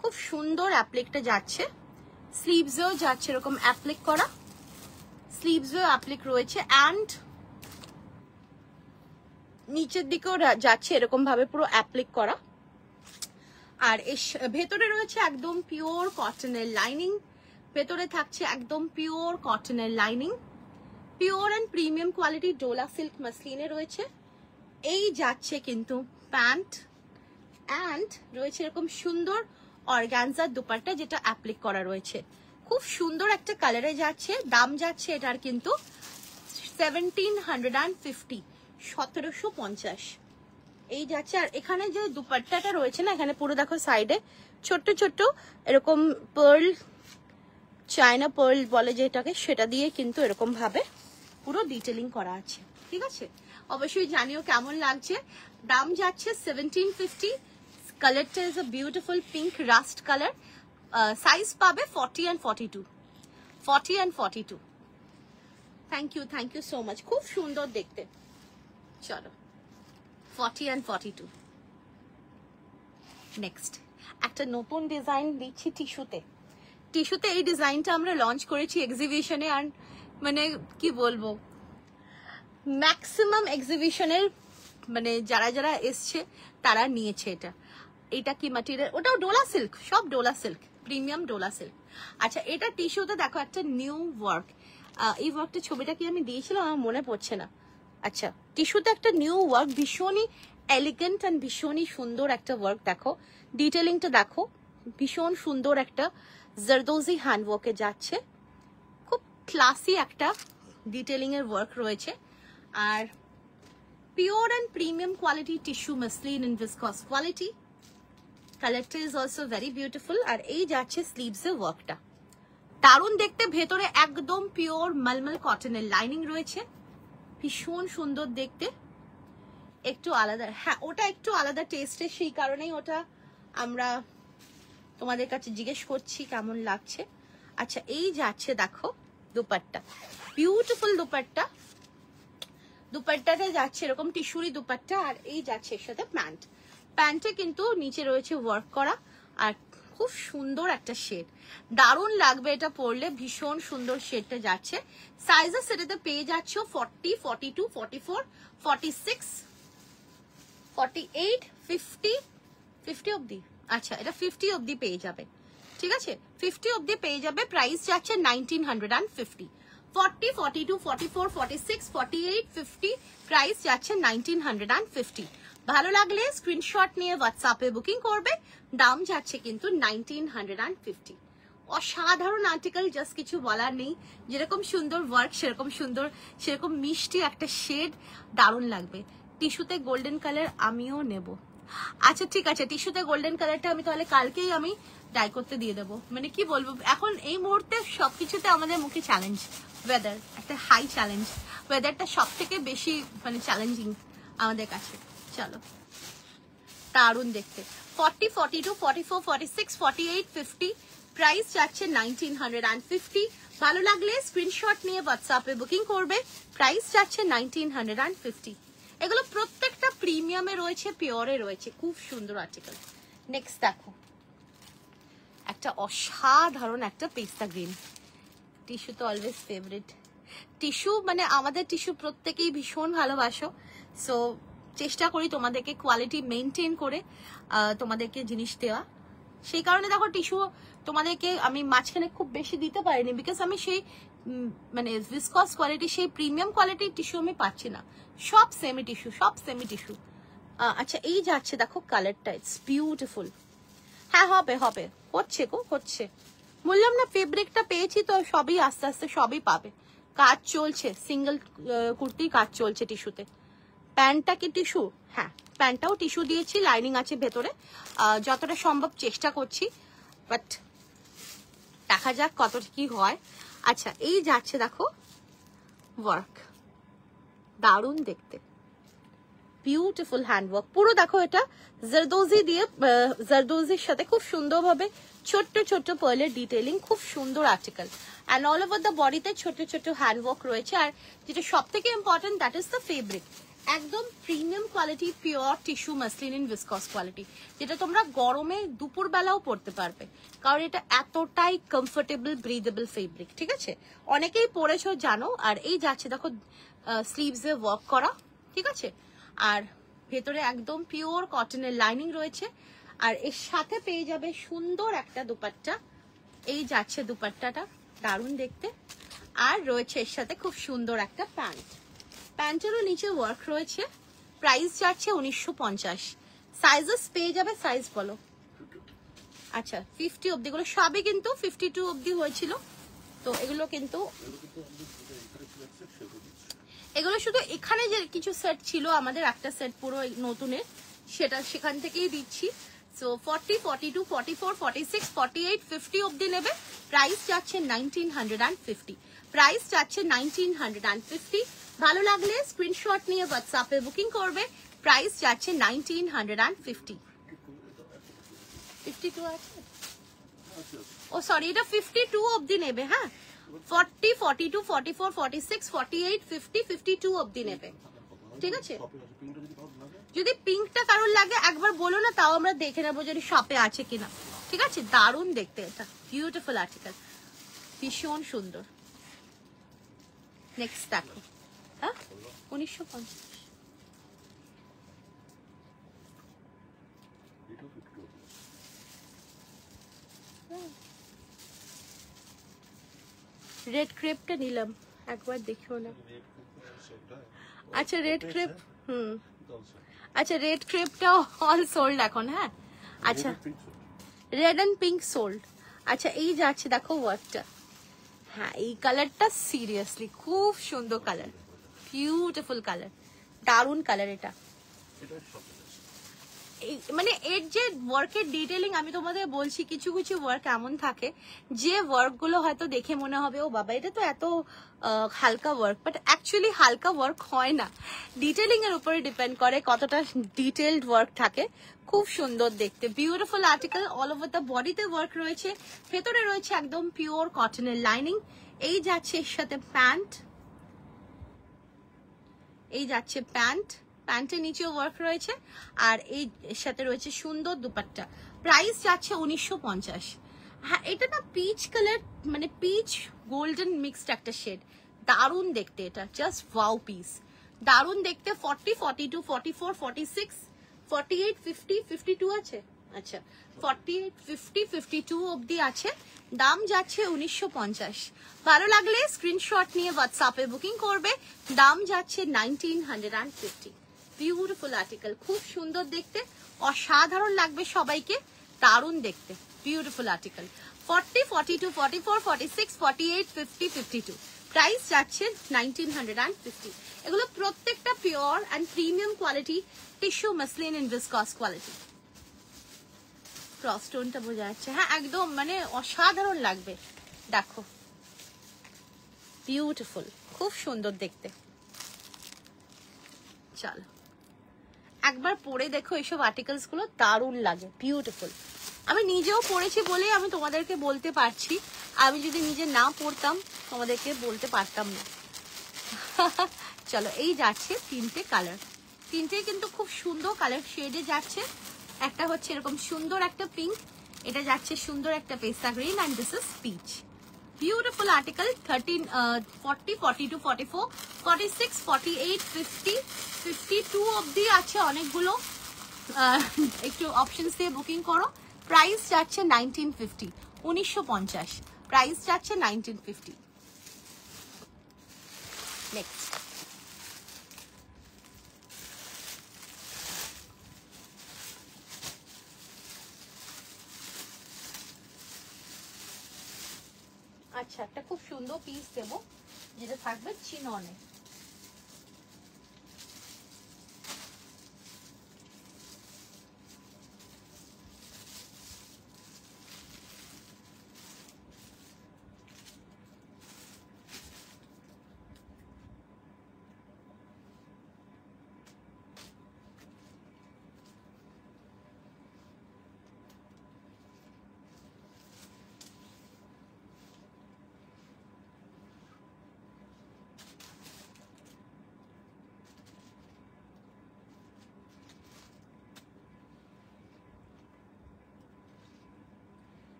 খুব সুন্দর অ্যাপ্লিকটা যাচ্ছে, স্লিভসেও যাচ্ছে এরকম অ্যাপ্লিক করা, স্লিভসেও অ্যাপ্লিক রয়েছে, অ্যান্ড নিচের দিকেও যাচ্ছে এরকম ভাবে পুরো অ্যাপ্লিক করা। আর ভেতরে রয়েছে একদম পিওর কটনের লাইনিং, ভেতরে থাকছে একদম পিওর কটনের lining, pure and premium quality dola silk মাসলিনে রয়েছে। এই যাচ্ছে কিন্তু প্যান্ট, অ্যান্ড রয়েছে এরকম সুন্দর অর্গানজার দুপাট্টা যেটা অ্যাপ্লিক করা রয়েছে, খুব সুন্দর একটা কালারে যাচ্ছে। দাম যাচ্ছে এটার কিন্তু 1750, 1750 এই যাচ্ছে। আর এখানে যে দুপাট্টাটা রয়েছে না, এখানে পুরো দেখো সাইডে ছোট্ট ছোট্ট এরকম পার্ল, চায়না পার্ল বলে যেটাকে, সেটা দিয়ে কিন্তু এরকম ভাবে পুরো ডিটেলিং করা আছে, ঠিক আছে। অবশ্যই জানিও কেমন লাগছে। দাম যাচ্ছে 1750, কালারটা is a beautiful pink rust colour, size পাবে 40 and 42, 40 and 42। Thank you so much, খুব সুন্দর দেখতে। চলো 40 and 42। নেক্সট একটা নতুন ডিজাইন দিচ্ছি টিস্যুতে। এই ডিজাইনটা আমরা লঞ্চ করেছি এক্সিবিশনে, আর মানে কি বলবো, ম্যাক্সিমাম এক্সিবিশনের মানে যারা যারা এসছে তারা নিয়েছে এটা কি ম্যাটেরিয়াল, ওটাও ডোলা সিল্ক, সব Dola silk, premium Dola silk. আচ্ছা এটা টিস্যুতে দেখো একটা নিউ ওয়ার্ক, এই ওয়ার্কটা ছবিটা কি আমি দিয়েছিলাম আমার মনে পড়ছে না। আচ্ছা টিস্যুতে একটা নিউ ওয়ার্ক, ভীষণই এলিগেন্ট অ্যান্ড ভীষণই সুন্দর একটা ওয়ার্ক, দেখো ডিটেলিংটা দেখো, ভীষণ সুন্দর একটা জারদোজি হ্যান্ড ওয়ার্কে যাচ্ছে, খুব ক্লাসি একটা ডিটেলিং এর ওয়ার্ক রয়েছে। আর pure and premium quality tissue muslin in viscose quality, কালারটা ইজ অলসো ভেরি বিউটিফুল। আর এই যাচ্ছে স্লিভস এর ওয়ার্কটা, দারুণ দেখতে, ভেতরে একদম পিওর মলমল কটনের লাইনিং রয়েছে, ভীষণ সুন্দর দেখতে, একটু আলাদা। হ্যাঁ ওটা একটু আলাদা টেস্টের, সেই কারণেই ওটা আমরা তোমাদের কাছে জিজ্ঞেস করছি কেমন লাগছে। আচ্ছা এই যাচ্ছে দেখো দুপাট্টা, বিউটিফুল দুপাট্টা, দুপাট্টাটা যাচ্ছে এরকম টিস্যুরি দুপাট্টা। আর এই যাচ্ছে এর সাথে প্যান্টে কিন্তু নিচে রয়েছে ওয়ার্ক করা, আর খুব সুন্দর একটা শেড, দারুণ লাগবে এটা পরলে, ভীষণ সুন্দর শেডটা যাচ্ছে। সাইজেস সেটাতে পেয়ে যাচ্ছ 40, 42, 44, 46, 48, 50 অব্দি। আচ্ছা এটা 50 অব্দি পেয়ে যাবে, ঠিক আছে, 50 অব্দি পেয়ে যাবে। প্রাইস যাচ্ছে 1950, 40, 42, 44, 46, 48, 50, প্রাইস যাচ্ছে 1950। ভালো লাগলে স্ক্রিনশট নিয়ে হোয়াটসঅ্যাপে বুকিং করবে, দাম যাচ্ছে কিন্তু 1950। অসাধারণ আর্টিকেল, জাস্ট কিছু বলার নেই, যেরকম সুন্দর ওয়ার্ক সেরকম মিষ্টি একটা শেড, দারুণ লাগবে। টিস্যুতে গোল্ডেন কালার আমিও নেব। আচ্ছা ঠিক আছে, টিস্যুতে গোল্ডেন কালারটা আমি তাহলে কালকেই আমি ডাই করতে দিয়ে দেবো। মানে কি বলবো, এখন এই মুহূর্তে সবকিছুতে আমাদের মুখে চ্যালেঞ্জ, ওয়েদার একটা হাই চ্যালেঞ্জ, ওয়েদারটা সব থেকে বেশি মানে চ্যালেঞ্জিং আমাদের কাছে। চলো দারুণ দেখতে, 40, 42, 44, 46, 48, 50, প্রাইস যাচ্ছে 1950। ভালো লাগলে স্ক্রিনশট নিয়ে হোয়াটসঅ্যাপে বুকিং করবে, প্রাইস যাচ্ছে 1950। এগুলো প্রত্যেকটা প্রিমিয়ামে রয়েছে, পিওরে রয়েছে, খুব সুন্দর আর্টিকেল। নেক্সট দেখো একটা অসাধারণ একটা পেস্তা গ্রিন। টিস্যু তো অলওয়েজ ফেভারিট। টিস্যু মানে আমাদের টিস্যু প্রত্যেকেই ভীষণ ভালোবাসো, সো চেষ্টা করি তোমাদেরকে কোয়ালিটি মেনটেন করে তোমাদেরকে জিনিস দেওয়া। সেই কারণে দেখো টিস্যু তোমাদেরকে আমি মাঝখানে খুব বেশি দিতে পারিনি, বিকজ আমি সেই মানে ভিসকস কোয়ালিটি, সেই প্রিমিয়াম কোয়ালিটির টিস্যু আমি পাচ্ছি না। সব সেমি টিস্যু, সব সেমি টিস্যু। আচ্ছা এই যাচ্ছে দেখো কালারটা, ইটস বিউটিফুল। হ্যাঁ হবে হবে, হচ্ছে গো হচ্ছে। বললাম না ফেব্রিকটা পেয়েছি তো সবই আস্তে আস্তে সবই পাবে। কাজ চলছে, সিঙ্গেল কুর্তি কাজ চলছে টিস্যুতে। প্যান্টটা কি টিস্যু? হ্যাঁ প্যান্টটাও টিস্যু দিয়েছি, লাইনিং আছে ভেতরে। যতটা সম্ভব চেষ্টা করছি, বাট দেখা যাক কতটা কি হয়। আচ্ছা এই যাচ্ছে দেখো ওয়ার্ক, দারুণ দেখতে, বিউটিফুল হ্যান্ডওয়ার্ক পুরো। দেখো এটা জারদোজি দিয়ে, জারদোজির সাথে খুব সুন্দরভাবে ছোট্ট ছোট্ট পার্লের ডিটেইলিং, খুব সুন্দর article. And all over the বডিতে ছোট ছোট হ্যান্ডওয়ার্ক রয়েছে। আর যেটা সব থেকে important, that is the fabric. একদম premium quality, pure tissue muslin in viscose quality, যেটা তোমরা গরমে দুপুর বেলাও পরতে পারবে, কারণ এটা এতটাই কমফোর্টেবল ব্রিদেবল ফেব্রিক। ঠিক আছে, অনেকেই পরেছো জানো। আর এই যাচ্ছে দেখো স্লিভসে ওয়ার্ক করা, ঠিক আছে। আর ভেতরে একদম পিওর কটনের লাইনিং রয়েছে। আর এর সাথে পেয়ে যাবে সুন্দর একটা দুপাট্টা। এই যাচ্ছে দুপাট্টাটা, দারুণ দেখতে। আর রয়েছে এর সাথে খুব সুন্দর একটা প্যান্ট। প্যান্টেরও নিচে ওয়ার্ক রয়েছে। প্রাইস যাচ্ছে 1950। সাইজেস পেয়ে যাবে, সাইজ বলো। আচ্ছা 50 অব্দি, গুলো সবই কিন্তু 52 অব্দি হয়েছিল। তো এগুলো কিন্তু, এগুলো শুধু এখানে যে কিছু সেট ছিল আমাদের, একটা সেট পুরো নতুনের, সেটা সেখান থেকেই দিচ্ছি। সো 40, 42, 44, 46, 48, 50 অব্দি নেবে। প্রাইস যাচ্ছে 1950। প্রাইস যাচ্ছে 1950। ভালো লাগলে স্ক্রিনশট নিয়ে হোয়াটসঅ্যাপে বুকিং করবে। প্রাইস যাচ্ছে 1950। 52 আছে, ও সরি, এটা 52 অব্দি নেবে। হ্যাঁ 40, 42, 44, 46, 48, 50, 52 অব্দি নেবে। ঠিক আছে, যদি পিঙ্কটা কারোর লাগে একবার বলো না, তাও আমরা দেখে নেবো যদি শপে আছে কিনা। ঠিক আছে, দারুণ দেখতে, এটা বিউটিফুল আর্টিকেল, ভীষণ সুন্দর। নেক্সট দেখো, হ্যাঁ 1950। রেড ক্রেপটা নিলাম, একবার দেখিও না। আচ্ছা রেড ক্রেপ, আচ্ছা রেড ক্রেপটা অল সোল্ড এখন। হ্যাঁ আচ্ছা, রেড এন্ড পিঙ্ক সোল্ড। আচ্ছা এই যাচ্ছে দেখো ওয়ার্কটা। হ্যাঁ এই কালারটা সিরিয়াসলি খুব সুন্দর কালার, বিউটিফুল কালার, দারুণ কালার। এটা মানে এর যে ওয়ার্কের ডিটেইলিং আমি তোমাদের বলছি, কিছু কিছু ওয়ার্ক এমন থাকে যে ওয়ার্ক গুলো হয়তো দেখে মনে হবে ও বাবা এটা তো এত হালকা ওয়ার্ক, বাট অ্যাকচুয়ালি হালকা ওয়ার্ক হয় না। ডিটেইলিং এর উপরে ডিপেন্ড করে কতটা ডিটেইলড ওয়ার্ক থাকে। খুব সুন্দর দেখতে, beautiful article. All over the বডিতে ওয়ার্ক রয়েছে, ভেতরে রয়েছে একদম পিওর কটনের লাইনিং। এই যাচ্ছে এর সাথে প্যান্ট, এই যাচ্ছে প্যান্ট, প্যান্টের নিচেও ওয়ার্ক রয়েছে। আর এই সাথে রয়েছে সুন্দর দুপাট্টা। প্রাইস যাচ্ছে 1950। হ্যাঁ এটা না পিচ কালার, মানে পিচ গোল্ডেন মিক্সড একটা শেড, দারুণ দেখতে। এটা জাস্ট ওয়াও পিস, দারুণ দেখতে। 40, 42, 44, 46, 48, 50, 52 আছে। আচ্ছা 48, 50, 52 অব্দি আছে। দাম যাচ্ছে 1950। ভালো লাগলে স্ক্রিনশট নিয়ে হোয়াটসঅ্যাপে বুকিং করবে। দাম যাচ্ছে 1950। বিউটিফুল আর্টিকেল, খুব সুন্দর দেখতে, অসাধারণ লাগবে সবাইকে, দারুণ দেখতে, বিউটিফুল আর্টিকেল। 40, 42, 44, 46, 48, 50, 52। প্রাইস যাচ্ছে 1950। এগুলো প্রত্যেকটা pure and premium quality tissue muslin in viscose quality. Cross টোনটা বোঝা যাচ্ছে, হ্যাঁ একদম মানে অসাধারণ লাগবে। দেখো বিউটিফুল, খুব সুন্দর দেখতে। চলো একবার পরে দেখো, এইসব আর্টিকেলস গুলো দারুণ লাগে, বিউটিফুল। আমি নিজেও পড়েছি বলেই আমি তোমাদেরকে বলতে পারছি, আমি যদি নিজে না পড়তাম তোমাদেরকে বলতে পারতাম না। চলো এই যাচ্ছে তিনটে কালার, তিনটে কিন্তু খুব সুন্দর কালার শেডে যাচ্ছে। একটা হচ্ছে এরকম সুন্দর একটা পিঙ্ক, এটা যাচ্ছে সুন্দর একটা পেস্তা green, and this is peach. Beautiful article. 13 40 42 44 46 48 50 52 অবধি আছে অনেকগুলো। একটু অপশনস দিয়ে বুকিং করো। প্রাইস যাচ্ছে 1950, 1950 প্রাইস যাচ্ছে 1950। নেক্সট আচ্ছা, একটা খুব সুন্দর পিস দেবো যেটা থাকবে চিননে।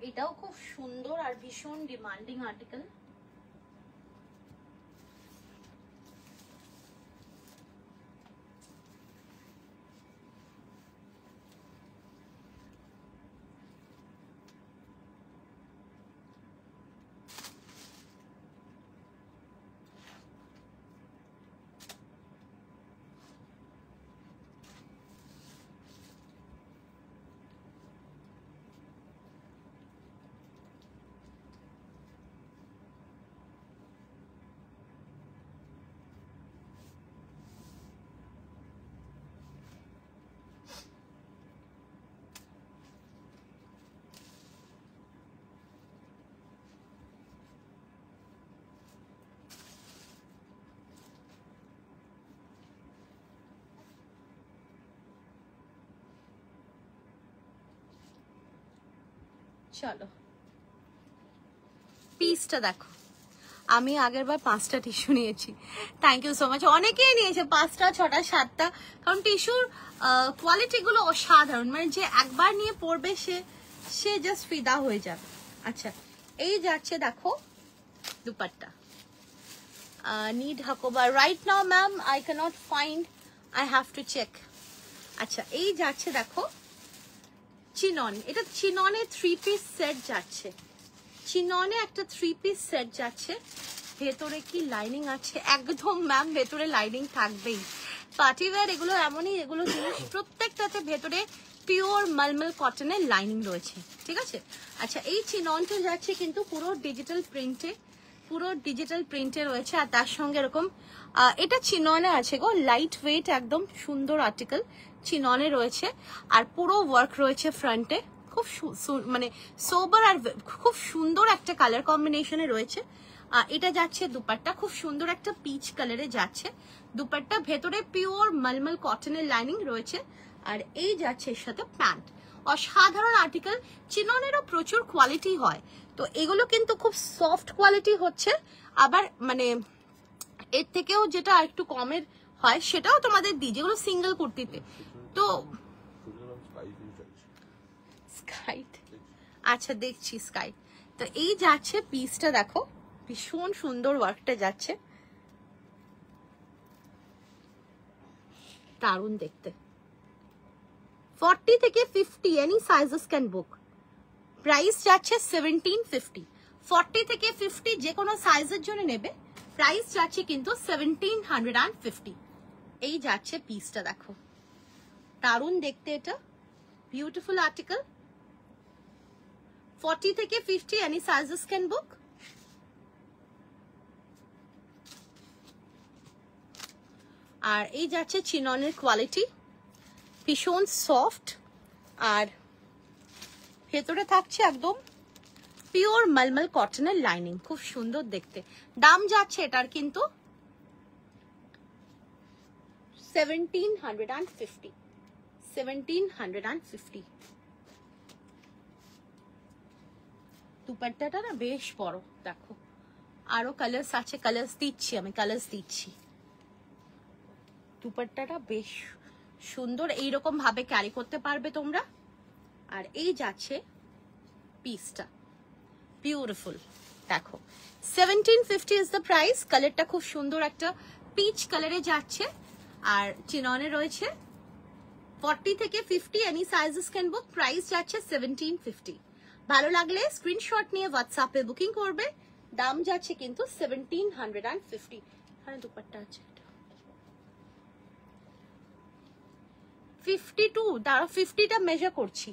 এটাও খুব সুন্দর আর ভীষণ ডিমান্ডিং আর্টিকেল। চলো পিসটা দেখো। আমি আগের বার 5টা টিস্যু নিয়েছি, থ্যাংক ইউ সো মাচ। অনেকেই নিয়েছে 5টা 6টা 7টা, কারণ টিস্যুর কোয়ালিটি গুলো অসাধারণ, মানে যে একবার নিয়ে পড়বে সে জাস্ট ফিদা হয়ে যাবে। আচ্ছা, এই যাচ্ছে দেখো dupatta. Need Hakoba right now ma'am, I can't find, I have to check. আচ্ছা, এই যাচ্ছে দেখো চিনন, এটা চিননে 3 পিস সেট যাচ্ছে, চিননে একটা 3 পিস সেট যাচ্ছে। ভেতরে কি লাইনিং আছে? একদম ম্যাম, ভেতরে লাইনিং থাকবেই। পার্টিওয়্যার এগুলো এমনই, এগুলো জিনিস প্রত্যেকটাতে ভেতরে পিওর মালমল কটনের লাইনিং রয়েছে, ঠিক আছে। আচ্ছা, এই চিননটা যাচ্ছে কিন্তু পুরো ডিজিটাল প্রিন্টে, পুরো ডিজিটাল প্রিন্টে রয়েছে, আর তার সঙ্গে এরকম এটা চিননে আছে গো, লাইট ওয়েট একদম সুন্দর আর্টিকেল চিননে রয়েছে, আর পুরো ওয়ার্ক রয়েছে ফ্রন্টে, খুব মানে সোবার আর খুব সুন্দর একটা কালার কম্বিনেশনে রয়েছে। এটা যাচ্ছে দুপাট্টা, খুব সুন্দর একটা পিচ কালারে যাচ্ছে দুপাট্টা, ভেতরে পিওর মালমল কটনের লাইনিং রয়েছে, আর এই যাচ্ছে এর সাথে প্যান্ট। অসাধারণ আর্টিকেল, চিননেরও প্রচুর কোয়ালিটি হয়, তো এগুলো কিন্তু খুব সফট কোয়ালিটি হচ্ছে, আবার মানে এর থেকেও যেটা একটু কমের হয় সেটাও তোমাদের দিই, যেগুলো সিঙ্গেল কুর্তিতে। তো স্কাইট, আচ্ছা দেখছি স্কাই। তো এই যাচ্ছে পিসটা দেখো, ভীষণ সুন্দর ওয়ার্কটা যাচ্ছে, দারুণ দেখতে। 40 থেকে 50 any sizes can book. Price যাচ্ছে 1750। 40 থেকে 50 যে কোনো সাইজের জন্য নেবে, প্রাইস যাচ্ছে কিন্তু 1750। এই যাচ্ছে পিসটা দেখো, দারুণ দেখতে, এটা বিউটিফুল আর্টিকেল। 40 থেকে 50 এনি সাইজেস ক্যান বুক। আর এই যাচ্ছে চিননের কোয়ালিটি, ভীষণ সফট, আর ভেতরে থাকছে একদম পিওর মালমল কটনের লাইনিং, খুব সুন্দর দেখতে। দাম যাচ্ছে এটার কিন্তু 1750, 1750। দুপাট্টাটা না বেশ বড়, দেখো আরো কালার্স আছে, কালার্স দিচ্ছি আমি, কালার্স দিচ্ছি। দুপাট্টাটা বেশ সুন্দর এইরকম ভাবে ক্যারি করতে পারবে তোমরা। আর এই যাচ্ছে পিসটা, বিউটিফুল। দেখো 1750 ইজ দ্য প্রাইস। কালারটা খুব সুন্দর একটা পিচ কালারে যাচ্ছে। আর চিননে রয়েছে 40 থেকে 50, any sizes can book. Price যাচ্ছে 1750। ভালো লাগলে স্ক্রিনশট নিয়ে হোয়াটসঅ্যাপে বুকিং করবে। দাম যাচ্ছে কিন্তু 1750। এখানে দুপাট্টা আছে 52। দাঁড়া 50টা মেজার করছি।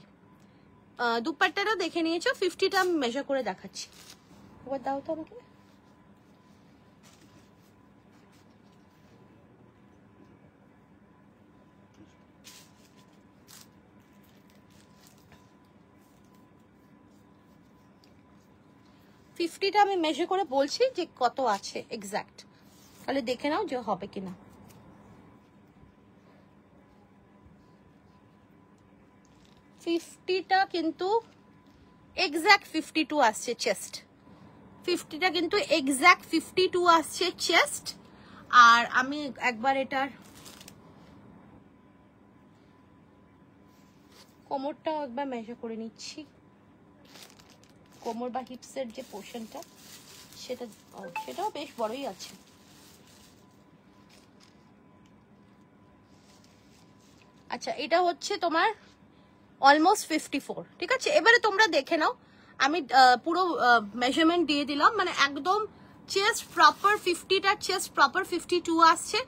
দুপাট্টাটা দেখে নিয়েছো, 50টা মেজার করে দেখাচ্ছি। এবার দাও তো আমাকে। ফিফটিটা আমি মেজার করে বলছি যে কত আছে এক্সাক্ট, তাহলে দেখে নাও যে হবে কিনা। ফিফটিটা কিন্তু এক্সাক্ট 52 আসছে চেস্ট। 50টা কিন্তু এক্সাক্ট 52 আসছে চেস্ট। আর আমি একবার এটার কোমরটাও একবার মেজার করে নিচ্ছি। কোমর বা হিপসের যে পোর্শনটা সেটাও বেশ বড়ই আছে। আচ্ছা এটা হচ্ছে তোমার অলমোস্ট 54, ঠিক আছে। এবারে তোমরা দেখে নাও, আমি পুরো মেজারমেন্ট দিয়ে দিলাম, মানে একদম চেস্ট প্রপার 50টা চেস্ট প্রপার 52 আসছে,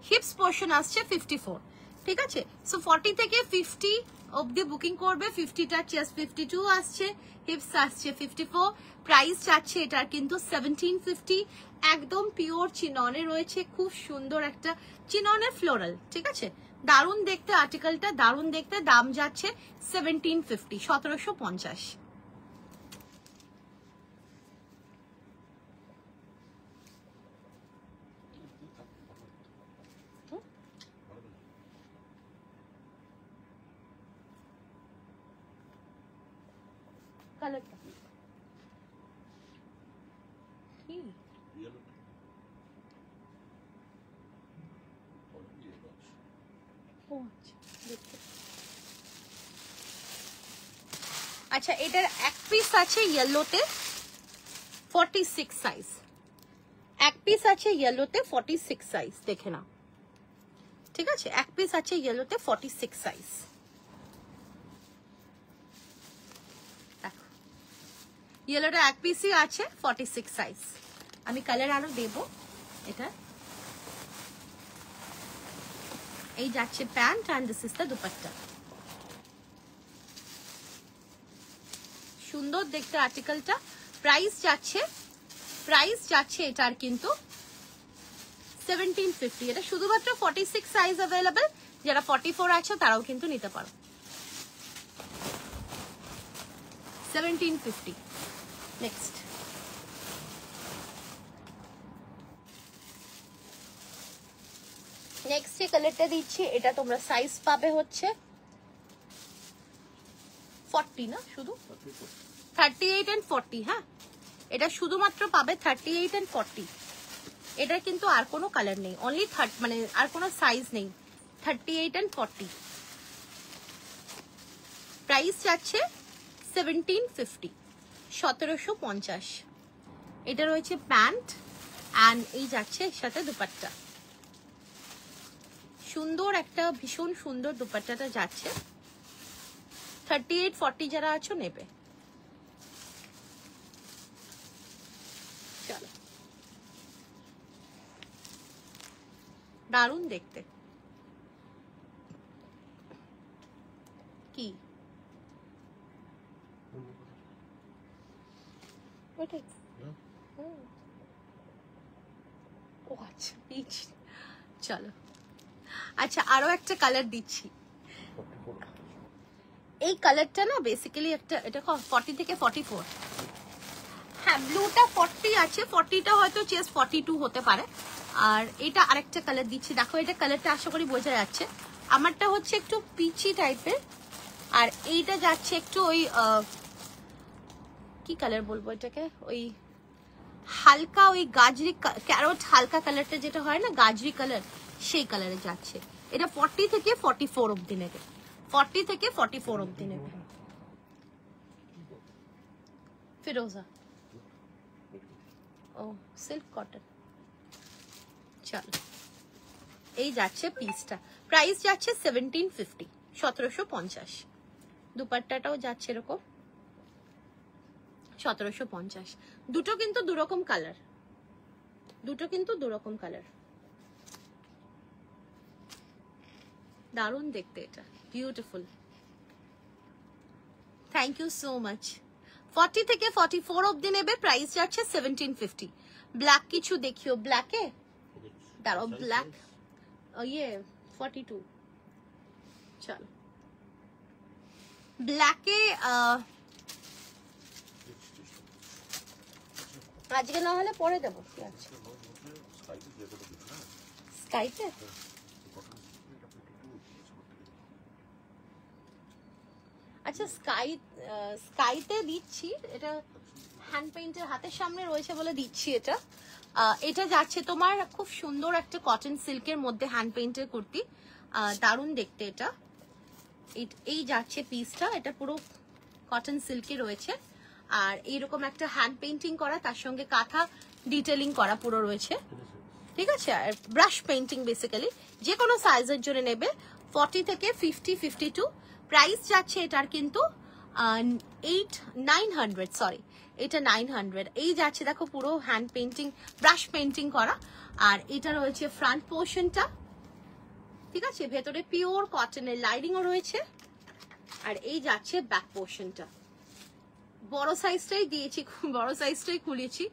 হিপস পোর্শন আসছে 54, ঠিক আছে। সো 40 থেকে 50 অবধি বুকিং করবে। 50টা চেস্ট 52 আসছে, হিপস আসছে 54। প্রাইস চাচ্ছে এটার কিন্তু 1750। একদম পিওর চিননে রয়েছে, খুব সুন্দর একটা চিননের ফ্লোরাল, ঠিক আছে। দারুণ দেখতে আর্টিকেলটা, দারুণ দেখতে। দাম যাচ্ছে 1750, 1750। কালারটা কি? আচ্ছা এটার এক পিস আছে ইয়েলোতে 46 সাইজ। এক পিস আছে ইয়েলোতে 46 সাইজ, দেখে নাও, ঠিক আছে। এক পিস আছে ইয়েলোতে 46 সাইজ। দেখো ইয়েলোটা এক পিসই আছে 46 সাইজ। আমি কালার আরো দেব। এটা এই যাচ্ছে pant and this is the dupatta. সুন্দর দেখতে আর্টিকেলটা। প্রাইস যাচ্ছে এটার কিন্তু 1750। এটা শুধুমাত্র 46 সাইজ अवेलेबल। যারা 44 আছে তারাও কিন্তু নিতে পারো। 1750। নেক্সট যে কালারটা দিচ্ছি, এটা তোমরা সাইজ পাবে হচ্ছে 40 না, শুধু 38 and 40। হ্যাঁ এটা শুধুমাত্র পাবে 38 and 40। এটা কিন্তু আর কোনো কালার নেই, অনলি মানে আর কোনো সাইজ নেই, 38 and 40। প্রাইস যাচ্ছে 1750, 1750। এটা রয়েছে প্যান্ট এন্ড এই যাচ্ছে সাথে দুপাট্টা। সুন্দর একটা ভীষণ সুন্দর দুপাট্টাটা যাচ্ছে। 38 40 যারা আছো নেবে। চলো দারুণ দেখতে। কি ওটাই? ও আচ্ছা চলো। আচ্ছা আরো একটা কালার দিচ্ছি। এই কালারটা না বেসিক্যালি একটা, এটা 40 থেকে 44। হ্যাঁ ব্লুটা 40 আছে, 40টা হয়তো চেস্ট 42 হতে পারে। আর এটা আরেকটা কালার দিচ্ছি, দেখো এটা কালারটা আশা করি বোঝা যাচ্ছে। আমারটা হচ্ছে একটু পিচি টাইপের, আর এইটা যাচ্ছে একটু ওই কি কালার বলবো এটাকে, ওই হালকা ওই গাজরি ক্যারট হালকা কালারটা যেটা হয় না গাজরি কালার, সেই কালারে যাচ্ছে। এটা 40 থেকে 44 অবধি নেবে, 40 থেকে 44 অবধি নেবে। ফিরোজা, ও সিল্ক কটন। চল, এই যাচ্ছে পিসটা, প্রাইস যাচ্ছে 1750, 1750। দুপাট্টাটাও যাচ্ছে এরকম 1750। দুটো কিন্তু দুরকম কালার, দুটো কিন্তু দুরকম কালার। দারুণ দেখতে এটা, beautiful. Thank you so much. 40 থেকে 44 অবধি নেবে, প্রাইস যাচ্ছে 1750। ব্ল্যাক কিছু দেখিও, ব্ল্যাকে দাঁড়াও, ব্ল্যাক ইয়ে 42। চলো ব্ল্যাকে আজকে না হলে পরে দেবো, কি আছে স্কাইতে। আচ্ছা স্কাইতে দিচ্ছি, এটা হ্যান্ড পেইন্টের হাতের সামনে রয়েছে বলে দিচ্ছি এটা। এটা যাচ্ছে তোমার খুব সুন্দর একটা কটন সিল্কের মধ্যে হ্যান্ড পেইন্টের কুর্তি, দারুণ দেখতে এটা। এই যাচ্ছে পিসটা, এটা পুরো কটন সিল্কে রয়েছে, আর এইরকম একটা হ্যান্ড পেইন্টিং করা, তার সঙ্গে কাঁথা ডিটেলিং করা পুরো রয়েছে, ঠিক আছে। আর ব্রাশ পেইন্টিং বেসিক্যালি, যে কোনো সাইজের জন্য নেবে। 40 থেকে 50, 52 প্রাইস যাচ্ছে এটার কিন্তু 900, সরি এটা 900। এই যাচ্ছে দেখো পুরো হ্যান্ড পেইন্টিং, ব্রাশ পেইন্টিং করা, আর এটা রয়েছে ফ্রন্ট পোর্শনটা, ঠিক আছে। ভেতরে পিওর কটনের লাইনিংও রয়েছে, আর এই যাচ্ছে ব্যাক পোর্শনটা। বড় সাইজটাই দিয়েছি, খুব বড় সাইজটাই খুলেছি,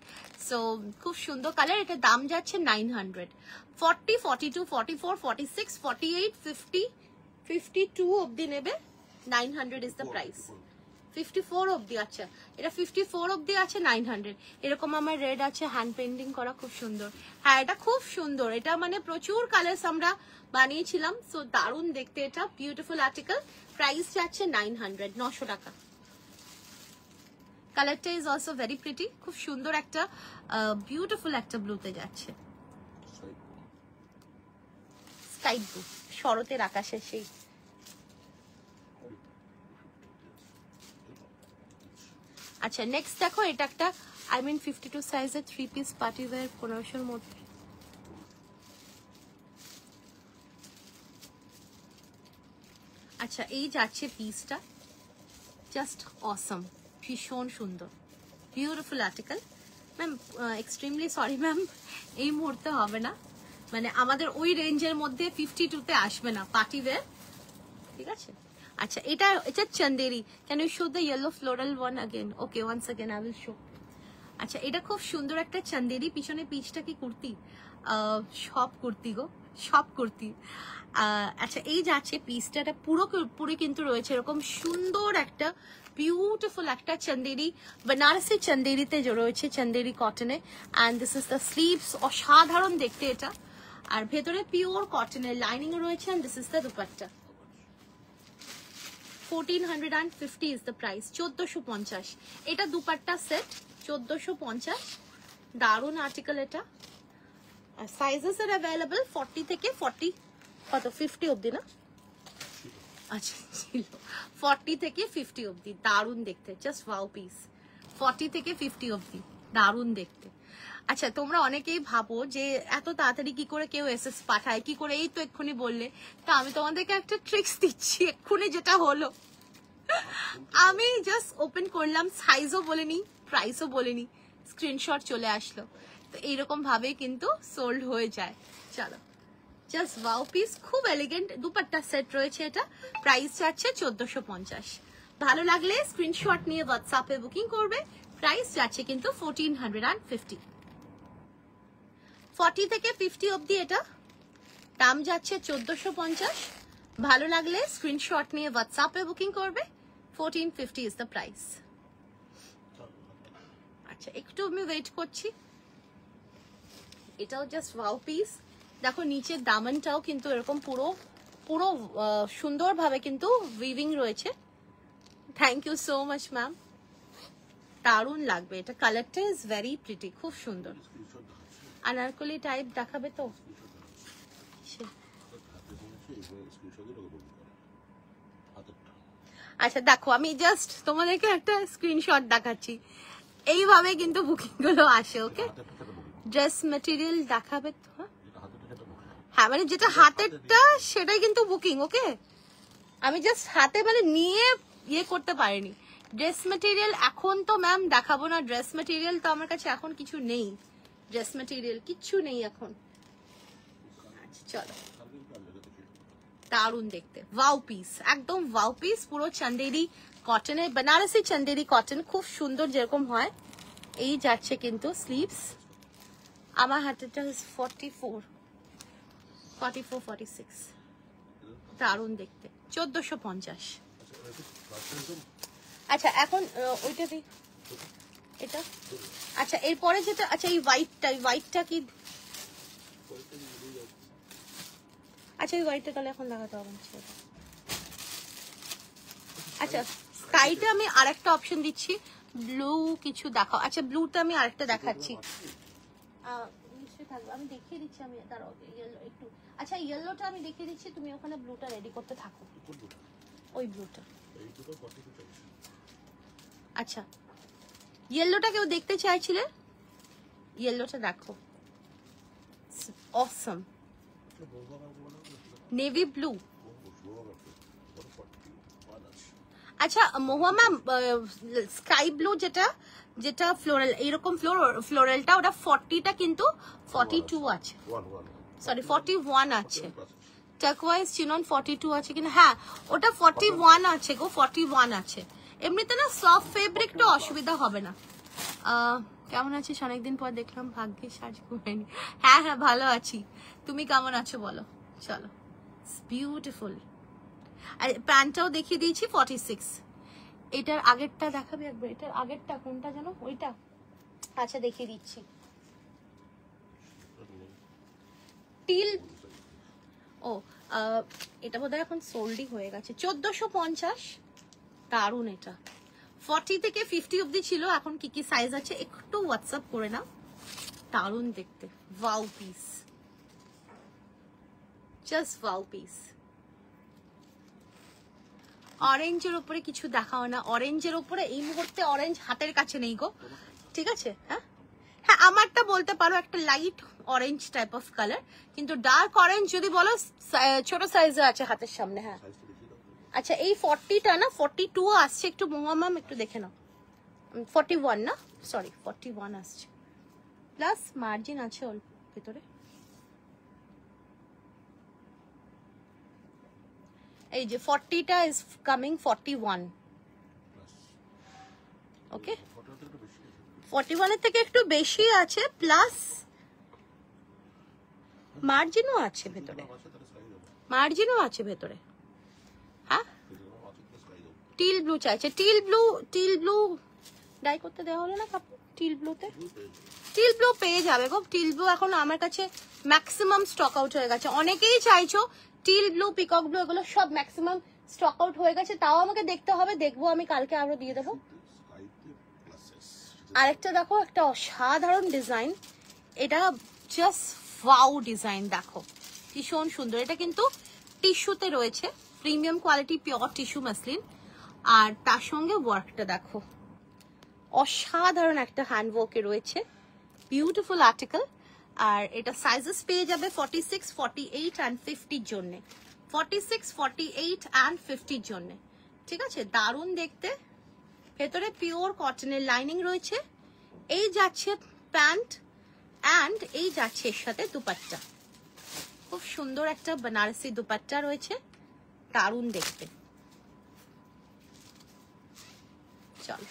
সো খুব সুন্দর কালার। এটা দাম যাচ্ছে 900। 40, 42, 44, 46, 48, 50, 52 অবধি নেবে, 900 ইজ দ্য প্রাইস। 54 অবধি, আচ্ছা এটা 54 অবধি আছে 900। এরকম আমার রেড আছে হ্যান্ড পেইন্টিং করা, খুব সুন্দর। হ্যাঁ এটা খুব সুন্দর, এটা মানে প্রচুর কালার্স আমরা বানিয়েছিলাম, সো দারুণ দেখতে এটা, বিউটিফুল আর্টিকেল। প্রাইস যাচ্ছে 900, 900 টাকা। কালারটা ইজ অলসো ভেরি প্রিটি, খুব সুন্দর একটা বিউটিফুল একটা ব্লুতে যাচ্ছে, স্কাই ব্লু, শরতের আকাশে সেই। আচ্ছা নেক্সট দেখো, এটা একটা 52 সাইজের 3 পিস পার্টি ওয়্যার 1500-র মধ্যে। আচ্ছা এই যাচ্ছে পিসটা, জাস্ট অসম, ভীষণ সুন্দর, beautiful article. Ma'am extremely sorry ma'am, এই মুহূর্তে হবে না, মানে আমাদের ওই রেঞ্জের মধ্যে 52-তে আসবে না পার্টি ওয়্যার, ঠিক আছে। আচ্ছা এটা Chanderi, can you show the yellow floral one again? Okay, once again I will show. আচ্ছা এটা খুব সুন্দর একটা চন্দেরি, পিছনে পিচটা কি কুর্তি, সব কুর্তি গো, সব কুর্তি। আচ্ছা এই যাচ্ছে পিসটা, পুরো কিন্তু রয়েছে এরকম সুন্দর একটা বিউটিফুল একটা চন্দেরি, বেনারসি চন্দেরিতে রয়েছে, চন্দেরি কটনে। And this is the sleeves, অসাধারণ দেখতে এটা, আর ভেতরে পিওর কটনের লাইনিং রয়েছে। And this is the dupatta. 1450 is the price, 1450। এটা দুপাট্টা সেট 1450, দারুণ আর্টিকেল এটা। সাইজেস আর অ্যাভেলেবল 40 থেকে 40 কত 50 অবধি না, আচ্ছা ছিল 40 থেকে 50 অবধি, দারুণ দেখতে, জাস্ট ওয়াও পিস। 40 থেকে 50 অবধি, দারুণ দেখতে। আচ্ছা তোমরা অনেকেই ভাবো যে এত তাড়াতাড়ি কি করে কেউ এসএস পাঠায়, কি করে, এই তো এক্ষুনি বললে, তা আমি তোমাদেরকে একটা ট্রিক্স দিচ্ছি, এক্ষুনি যেটা হলো, আমি জাস্ট ওপেন করলাম, সাইজও বলিনি, প্রাইসও বলিনি, স্ক্রিনশট চলে আসলো, তো এইরকম ভাবে কিন্তু সোল্ড হয়ে যায়। চলো জাস্ট ওয়াও পিস, খুব এলিগেন্ট দুপাট্টা সেট রয়েছে, এটা প্রাইস যাচ্ছে 1450। ভালো লাগলে স্ক্রিনশট নিয়ে হোয়াটসঅ্যাপে বুকিং করবে, প্রাইস যাচ্ছে কিন্তু 1450। 40 থেকে 50 অবধি এটা দাম যাচ্ছে 1450। ভালো লাগলে স্ক্রিনশট নিয়ে হোয়াটসঅ্যাপে বুকিং করবে, 1450 ইজ দ্য প্রাইস। আচ্ছা একটু আমি ওয়েট করছি, এটাও জাস্ট ওয়াও পিস। দেখো নিচের দামনটাও কিন্তু এরকম পুরো সুন্দরভাবে কিন্তু উইভিং রয়েছে। Thank you so much ma'am, দারুণ লাগবে এটা, কালারটা ইজ ভেরি প্রিটি, খুব সুন্দর। আনারকলি টাইপ দেখাবে তো, আচ্ছা দেখো, আমি জাস্ট তোমাদেরকে একটা স্ক্রিনশট দেখাচ্ছি, এইভাবে কিন্তু বুকিং গুলো আসে। ওকে, ড্রেস মেটেরিয়াল দেখাবে তো? হ্যাঁ মানে যেটা হাতেরটা সেটাই কিন্তু বুকিং। ওকে, আমি জাস্ট হাতে মানে নিয়ে ইয়ে করতে পারিনি। ড্রেস মেটেরিয়াল এখন তো ম্যাম দেখাবো না, ড্রেস মেটেরিয়াল তো আমার কাছে এখন কিছু নেই, ড্রেস মেটেরিয়াল কিচ্ছু নেই এখন। আচ্ছা চলো, দারুন দেখতে, ওয়াও পিস, একদম ওয়াও পিস, পুরো চান্দেরি কটনের, বেনারসি চান্দেরি কটন, খুব সুন্দর যেরকম হয়। এই যাচ্ছে কিন্তু স্লিভস, আমার হাতেটা 44, 46, দারুন দেখতে, 1450। আচ্ছা এখন ওইটা দিই, এটা আচ্ছা এরপরে যেটা, আচ্ছা এই হোয়াইটটা কি? আচ্ছা এই হোয়াইটটা তাহলে এখন দেখাতে হবে। আচ্ছা স্কাইটা আমি আরেকটা অপশন দিচ্ছি, ব্লু কিছু দেখাও। আচ্ছা ব্লুটা আমি আরেকটা দেখাচ্ছি, আমি দেখিয়ে দিচ্ছি, আমি দাঁড়াও ইয়েলো একটু। আচ্ছা ইয়েলোটা আমি দেখিয়ে দিচ্ছি, তুমি ওখানে ব্লুটা রেডি করতে থাকো। ওই ব্লুটা, আচ্ছা ইয়েলোটা কেউ দেখতে চাইছিলে? ইয়েলোটা দেখো, অসম, নেভি ব্লু। আচ্ছা মহুয়া ম্যাম, স্কাই ব্লু যেটা যেটা ফ্লোরাল, এইরকম ফ্লোরালটা, ওটা 40টা কিন্তু 42 আছে, সরি 41 আছে। টার্কোয়াইজ চিনন 42 আছে কিনা, হ্যাঁ ওটা 41 আছে গো, 41 আছে। এমনিতে না সফট ফেব্রিকটা অসুবিধা হবে না। কেমন আছিস? অনেকদিন পর দেখলাম, ভাগ্যে সাজ ঘুমায়নি। হ্যাঁ হ্যাঁ ভালো আছি, তুমি কেমন আছো বলো? চলো, বিউটিফুল। আর প্যান্টটাও দেখিয়ে দিয়েছি 46। এটার আগেরটা দেখাবি একবার, এটার আগেরটা কোনটা জানো? ওইটা, আচ্ছা দেখিয়ে দিচ্ছি। টিল, ও এটা বোধহয় এখন সোল্ডই হয়ে গেছে, 1450। দারুন, এটা 40 থেকে 50 অব্দি ছিল, এখন কি কি সাইজ আছে একটু হোয়াটসঅ্যাপ করে নাও। দারুন দেখতে, wow piece, just wow piece. অরেঞ্জের উপরে কিছু দেখাও না, অরেঞ্জের উপরে এই মুহূর্তে অরেঞ্জ হাতের কাছে নেই গো, ঠিক আছে? হ্যাঁ হ্যাঁ আমারটা বলতে পারো একটা light orange type of colour, কিন্তু ডার্ক অরেঞ্জ যদি বলো ছোট সাইজে আছে হাতের সামনে। হ্যাঁ আচ্ছা এই 40টা না 42 আসছে, একটু মোহাম্মদ একটু দেখে নাও। 41 না, সরি 41 আসছে, প্লাস মার্জিন আছে অল্প ভিতরে। এই যে 40টা ইজ কামিং 41। ওকে 41 এর থেকে একটু বেশি আছে, প্লাস মার্জিনও আছে ভেতরে, মার্জিনও আছে ভেতরে। হ্যাঁ টিল ব্লু চাইছে, টিল ব্লু ডাই করতে দেওয়া হলো না কাপড়, টিল ব্লুতে, টিল ব্লু পেয়ে যাবে গো। টিল ব্লু এখন আমার কাছে ম্যাক্সিমাম স্টক আউট হয়ে গেছে, অনেকেই চাইছো টিল ব্লু, পিকক ব্লু, এগুলো সব ম্যাক্সিমাম স্টক আউট হয়ে গেছে। তাও আমাকে দেখতে হবে, দেখবো আমি কালকে আরো দিয়ে দেবো। আরেকটা দেখো, একটা অসাধারণ ডিজাইন, এটা জাস্ট ওয়াও ডিজাইন, দেখো ভীষণ সুন্দর। এটা কিন্তু টিস্যুতে রয়েছে, premium quality pure tissue muslin, আর তার সঙ্গে ওয়ার্কটা দেখো অসাধারণ একটা হ্যান্ড ওয়ার্কে রয়েছে, বিউটিফুল আর্টিকেল। আর এটা সাইজেস পেয়ে যাবে 46, 48 অ্যান্ড 50 জন্য, 46, 48 অ্যান্ড 50 জন্য, ঠিক আছে? দারুণ দেখতে, ভেতরে পিওর কটনের লাইনিং রয়েছে। এই যাচ্ছে প্যান্ট অ্যান্ড এই যাচ্ছে এর সাথে দুপাট্টা, খুব সুন্দর একটা বেনারসি দুপাট্টা রয়েছে, দারুণ দেখতে। চল,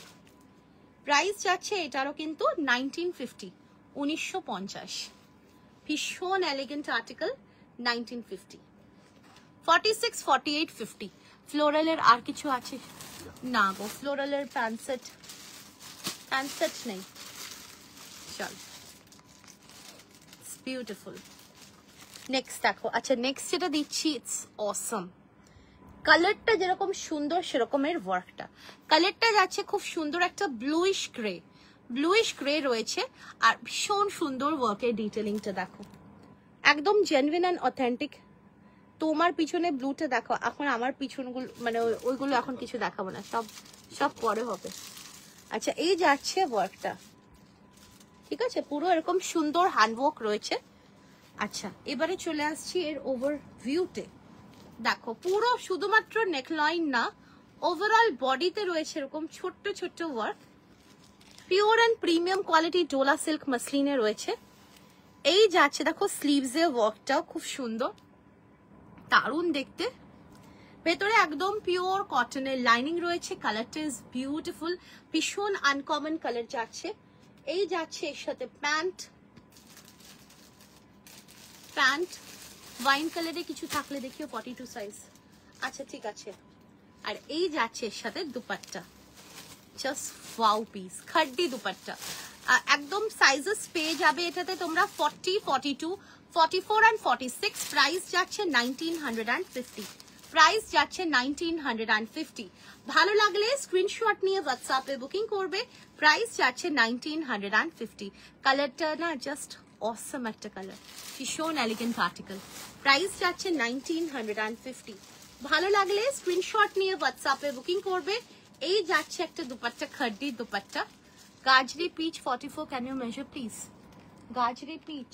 প্রাইস যাচ্ছে এটারও কিন্তু 1950, 1950, ভীষণ এলিগেন্ট আর্টিকেল, 1950, 46, 48, 50। ফ্লোরালের আর কিছু আছে না গো, ফ্লোরালের প্যান্ট সেট নেই। চল, বিউটিফুল। নেক্সট দেখো, আচ্ছা নেক্সট যেটা দিচ্ছি, ইটস অসম। কালারটা যেরকম সুন্দর সেরকমের ওয়ার্কটা, কালারটা যাচ্ছে খুব সুন্দর একটা ব্লুইশ গ্রে রয়েছে, আর ভীষণ সুন্দর ওয়ার্কের ডিটেলিংটা দেখো, একদম জেনুইন অ্যান্ড অথেন্টিক তোমার পিছনে ব্লুটা দেখো, এখন আমার পিছনগুলো মানে ওইগুলো এখন কিছু দেখাবো না, সব সব পরে হবে। আচ্ছা এই যাচ্ছে ওয়ার্কটা, ঠিক আছে, পুরো এরকম সুন্দর হ্যান্ডওয়ার্ক রয়েছে। আচ্ছা এবারে চলে আসছি এর ওভারভিউতে। দেখো পুরো শুধুমাত্র নেকলাইন না, ওভারঅল বডিতে রয়েছে এরকম ছোট্ট ছোট্ট work. Pure and premium quality dola silk মাসলিনে রয়েছে। এই যাচ্ছে দেখো স্লিভসে ওয়ার্কটাও খুব সুন্দর, দারুণ দেখতে। ভেতরে একদম পিওর কটনের লাইনিং রয়েছে। কালারটা ইজ বিউটিফুল, ভীষণ আনকমন কালার যাচ্ছে। এই যাচ্ছে এর সাথে প্যান্ট, প্যান্ট ওয়াইন কালারে কিছু থাকলে দেখিও, 42 সাইজ। আচ্ছা ঠিক আছে। আর এই যাচ্ছে এর সাথে dupatta, just wow piece, খাড্ডি dupatta. একদম সাইজেস পেয়ে যাবে এটাতে তোমরা 40, 42, 44 and 46। প্রাইস যাচ্ছে 1950, প্রাইস যাচ্ছে 1950। ভালো লাগলে স্ক্রিনশট নিয়ে হোয়াটসঅ্যাপে বুকিং করবে। প্রাইস যাচ্ছে 1950। কালারটা না জাস্ট অসম একটা কালার, ভীষণ এলিগেন্ট আর্টিকেল। প্রাইস যাচ্ছে 1950। ভালো লাগলে স্ক্রিনশট নিয়ে হোয়াটসঅ্যাপে বুকিং করবে। এই যাচ্ছে একটা দুপাট্টা, খাড্ডি দুপাট্টা, গাজরি peach 44। Can you measure please? গাজরি পিচ,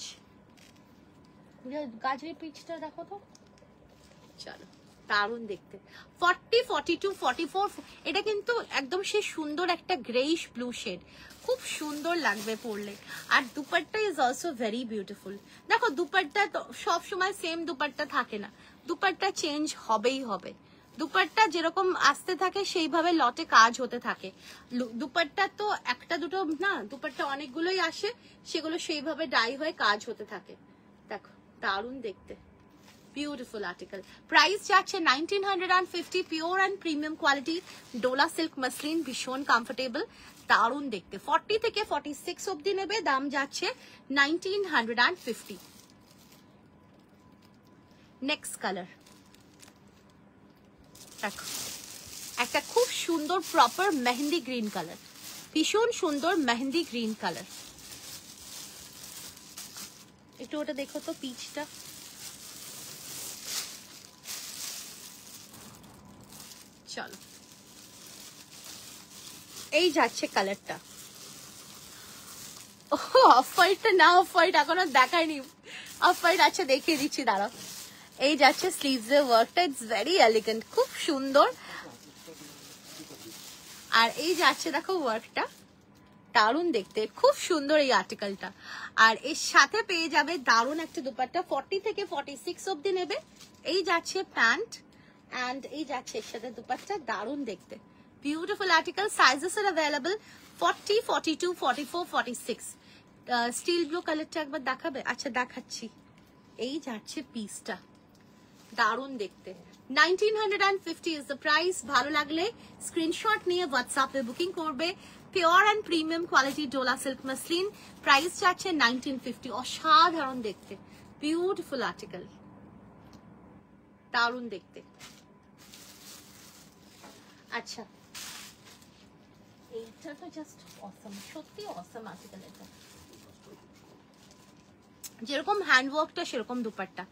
গাজরি পিচটা দেখো তো, চলো দারুণ দেখতে। 40, 42, 44, এটা কিন্তু একদম সে সুন্দর একটা গ্রেইশ ব্লু শেড, খুব সুন্দর লাগবে পরলে। আর dupatta is also very beautiful. দেখো দুপাট্টা তো সব সময় সেম দুপাট্টা থাকে না, দুপাট্টা চেঞ্জ হবেই হবে। দুপাট্টা যেরকম আসতে থাকে সেইভাবে লটে কাজ হতে থাকে। দুপাট্টা তো একটা দুটো না, দুপাট্টা অনেকগুলোই আসে, সেগুলো সেইভাবে ডাই হয়ে কাজ হতে থাকে। দেখো দারুণ দেখতে, বিউটিফুল আর্টিকেল। প্রাইস যাচ্ছে 1950। Pure and premium quality dola silk muslin, ভীষণ কমফোর্টেবল, দারুণ দেখতে। 40 থেকে 46 অব্দি নেবে, দাম যাচ্ছে 1950। নেক্সট কালার দেখো, একটা খুব সুন্দর প্রপার মেহেন্দি গ্রিন কালার, ভীষণ সুন্দর মেহেন্দি গ্রিন কালার। একটু ওটা দেখো তো পিচটা, চলো এই যাচ্ছে কালারটা। অফ হোয়াইটটা না, অফ হোয়াইট এখনো দেখায়নি, অফ হোয়াইট আছে দেখিয়ে দিচ্ছি দাঁড়াও। এই যাচ্ছে স্লিভসের ওয়ার্কটা, ইটস ভেরি এলিগেন্ট, খুব সুন্দর। আর এই যাচ্ছে দেখো ওয়ার্কটা, দারুণ দেখতে, খুব সুন্দর এই আর্টিকেলটা। আর এর সাথে পেয়ে যাবে দারুণ একটা দুপাট্টা। 40 থেকে 46 অব্দি নেবে। এই যাচ্ছে প্যান্ট অ্যান্ড এই যাচ্ছে এর সাথে দুপাট্টা, দারুণ দেখতে, beautiful article. Sizes are available 40, 42, 44, 46। Steel blue কালারটা একবার দেখাবে? আচ্ছা দেখাচ্ছি। এই যাচ্ছে পিসটা, দারুণ দেখতে। 1950 ইজ দ্য প্রাইস। ভালো লাগলে স্ক্রিনশট নিয়ে হোয়াটসঅ্যাপে বুকিং করবে। Pure and premium quality dola silk muslin, price যাচ্ছে 1950। অসাধারণ দেখতে, বিউটিফুল আর্টিকেল, দারুণ দেখতে। আচ্ছা এইটা তো জাস্ট অসম, সত্যি অসম আর্টিকেল এটা। যেরকম হ্যান্ডওয়ার্কটা সেরকম দুপাট্টা,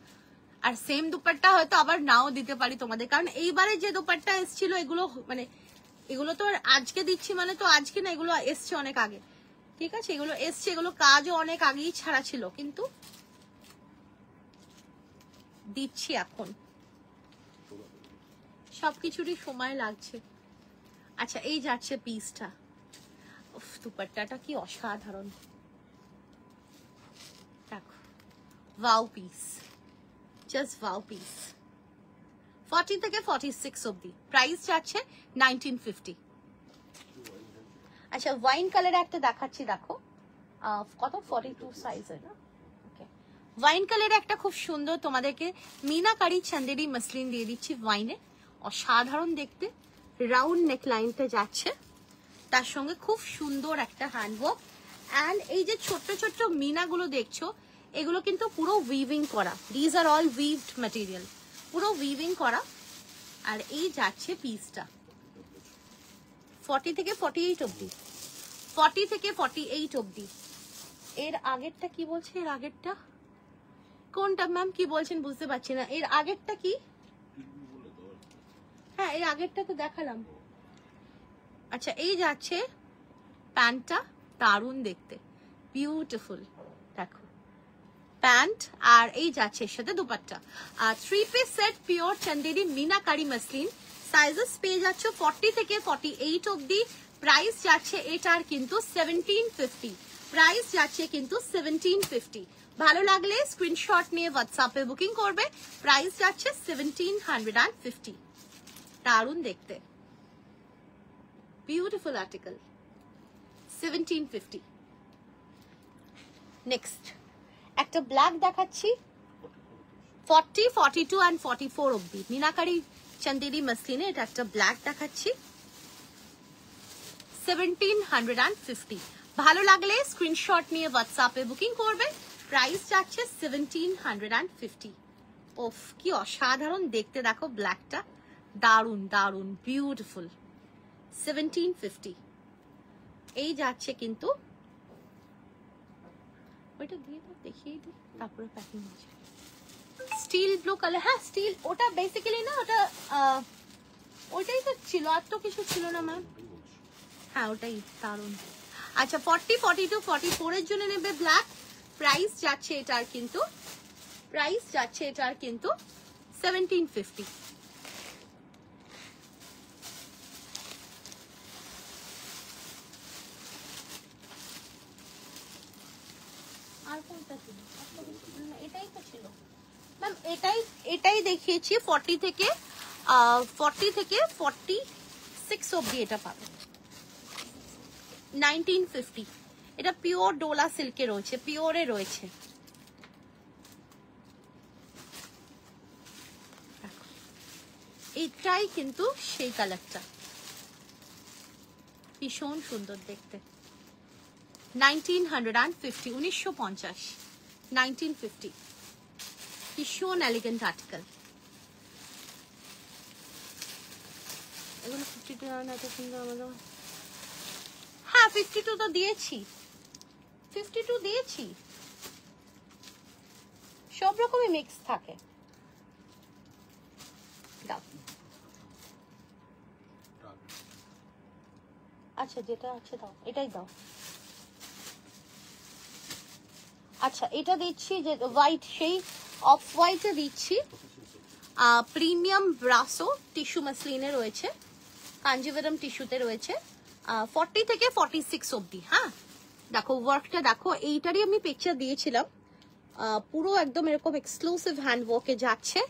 আর সেম দুপাট্টা হয়তো আবার নাও দিতে পারি তোমাদের, কারণ এইবারে যে দুপাট্টা এসেছিল এগুলো মানে এগুলো তো আজকে দিচ্ছি মানে তো আজকে না, এগুলো এসছে অনেক আগে, ঠিক আছে, এগুলো এসছে, এগুলো কাজও অনেক আগেই ছাড়া ছিল, কিন্তু দিচ্ছি এখন, সবকিছুরই সময় লাগছে। আচ্ছা এই যাচ্ছে পিসটা, দুপাট্টাটা কি অসাধারণ, দেখো wow piece, just wow piece. 40 থেকে 46 অব্দি, প্রাইস যাচ্ছে 1950। আচ্ছা ওয়াইন কালার একটা দেখাচ্ছি, দেখো কত 42 সাইজের না, ওকে। ওয়াইন কালার একটা খুব সুন্দর তোমাদেরকে মিনাকারি চান্দেরি মসলিন দিয়ে দিচ্ছি ওয়াইনে, অসাধারণ দেখতে। রাউন্ড নেক লাইনতে যাচ্ছে, তার সঙ্গে খুব সুন্দর একটা হ্যান্ডওয়ার্ক। অ্যান্ড এই যে ছোট্ট ছোট্ট মিনাগুলো দেখছো, এগুলো কিন্তু পুরো উইভিং করা, দিজ আর অল উইভড ম্যাটেরিয়াল, পুরো উইভিং করা। আর এই যাচ্ছে পিসটা 40 থেকে 48 অব্দি, 40 থেকে 48 অব্দি। এর আগেরটা কি বলছে, এর আগেরটা কোনটা ম্যাম কি বলছেন বুঝতে পারছি না। এর আগেরটা কি? হ্যাঁ এর আগেরটা তো দেখালাম। আচ্ছা এই যাচ্ছে প্যান্টটা, দারুণ দেখতে, বিউটিফুল। দেখো প্যান্ট আর এই যাচ্ছে এর সাথে দুপাট্টা। আর 3 piece set pure Chanderi meenakari muslin, sizes পেয়ে যাচ্ছে 40 থেকে 48 অবধি। প্রাইস যাচ্ছে এটার কিন্তু 1750, প্রাইস যাচ্ছে কিন্তু 1750। ভালো লাগলে স্ক্রিনশট নিয়ে হোয়াটসঅ্যাপে বুকিং করবে। প্রাইস যাচ্ছে 1750। দারুণ দেখতে, বিউটিফুল আর্টিকেল, 1750। নেক্সট একটা ব্ল্যাক দেখাচ্ছি 40, 42 and 44 অবধি মিনাকারি চন্দেরি মসলিনে। এটা একটা ব্ল্যাক দেখাচ্ছি 1750। ভালো লাগলে স্ক্রিনশট নিয়ে হোয়াটসঅ্যাপে বুকিং করবে। প্রাইস যাচ্ছে 1750। ওফ কি অসাধারণ দেখতে, দেখো ব্ল্যাকটা, দারুন দারুন বিউটিফুল, 1750। এই যাচ্ছে কিন্তু ওইটা দিয়ে তো দেখিয়ে দিই, তারপরে প্যাকিং আছে। স্টিল ব্লু কালার, হ্যাঁ স্টিল, ওটা বেসিক্যালি না ওটা ওইটাই তো ছিল, আর তো কিছু ছিল না ম্যাম। হ্যাঁ ওটাই দারুন। আচ্ছা 40, 42, 44 এর জন্য নেবে ব্ল্যাক। প্রাইস যাচ্ছে এটার কিন্তু, প্রাইস যাচ্ছে এটার কিন্তু 1750। আর কোনটা ছিল? এটাই তো ছিল ম্যাম, এটাই দেখিয়েছি 40 থেকে 46 অবধি এটা পাবে 1950। এটা পিওর ডোলা সিল্কে রয়েছে, পিওরে রয়েছে। এটাই কিন্তু সেই কালারটা, ভীষণ সুন্দর দেখতে। 1950, 1950, 1950। ভীষণ এলিগেন্ট আর্টিকেল। এগুলো 52 হ্যাঁ 52 তো দিয়েছি, 52 দিয়েছি। সব রকমই মিক্স থাকে। দাও আচ্ছা যেটা আছে দাও, এটাই দাও। আচ্ছা এটা দিচ্ছি যে হোয়াইট, সেই অফ হোয়াইটে দিচ্ছি প্রিমিয়াম ব্রাসো টিস্যু মাসলিনে রয়েছে, কাঞ্জিভারাম টিস্যুতে রয়েছে 40 থেকে 46 অবধি। হ্যাঁ দেখো ওয়ার্কটা দেখো, এইটারই আমি পিকচার দিয়েছিলাম। পুরো একদম এরকম এক্সক্লুসিভ হ্যান্ড ওয়ার্কে যাচ্ছে,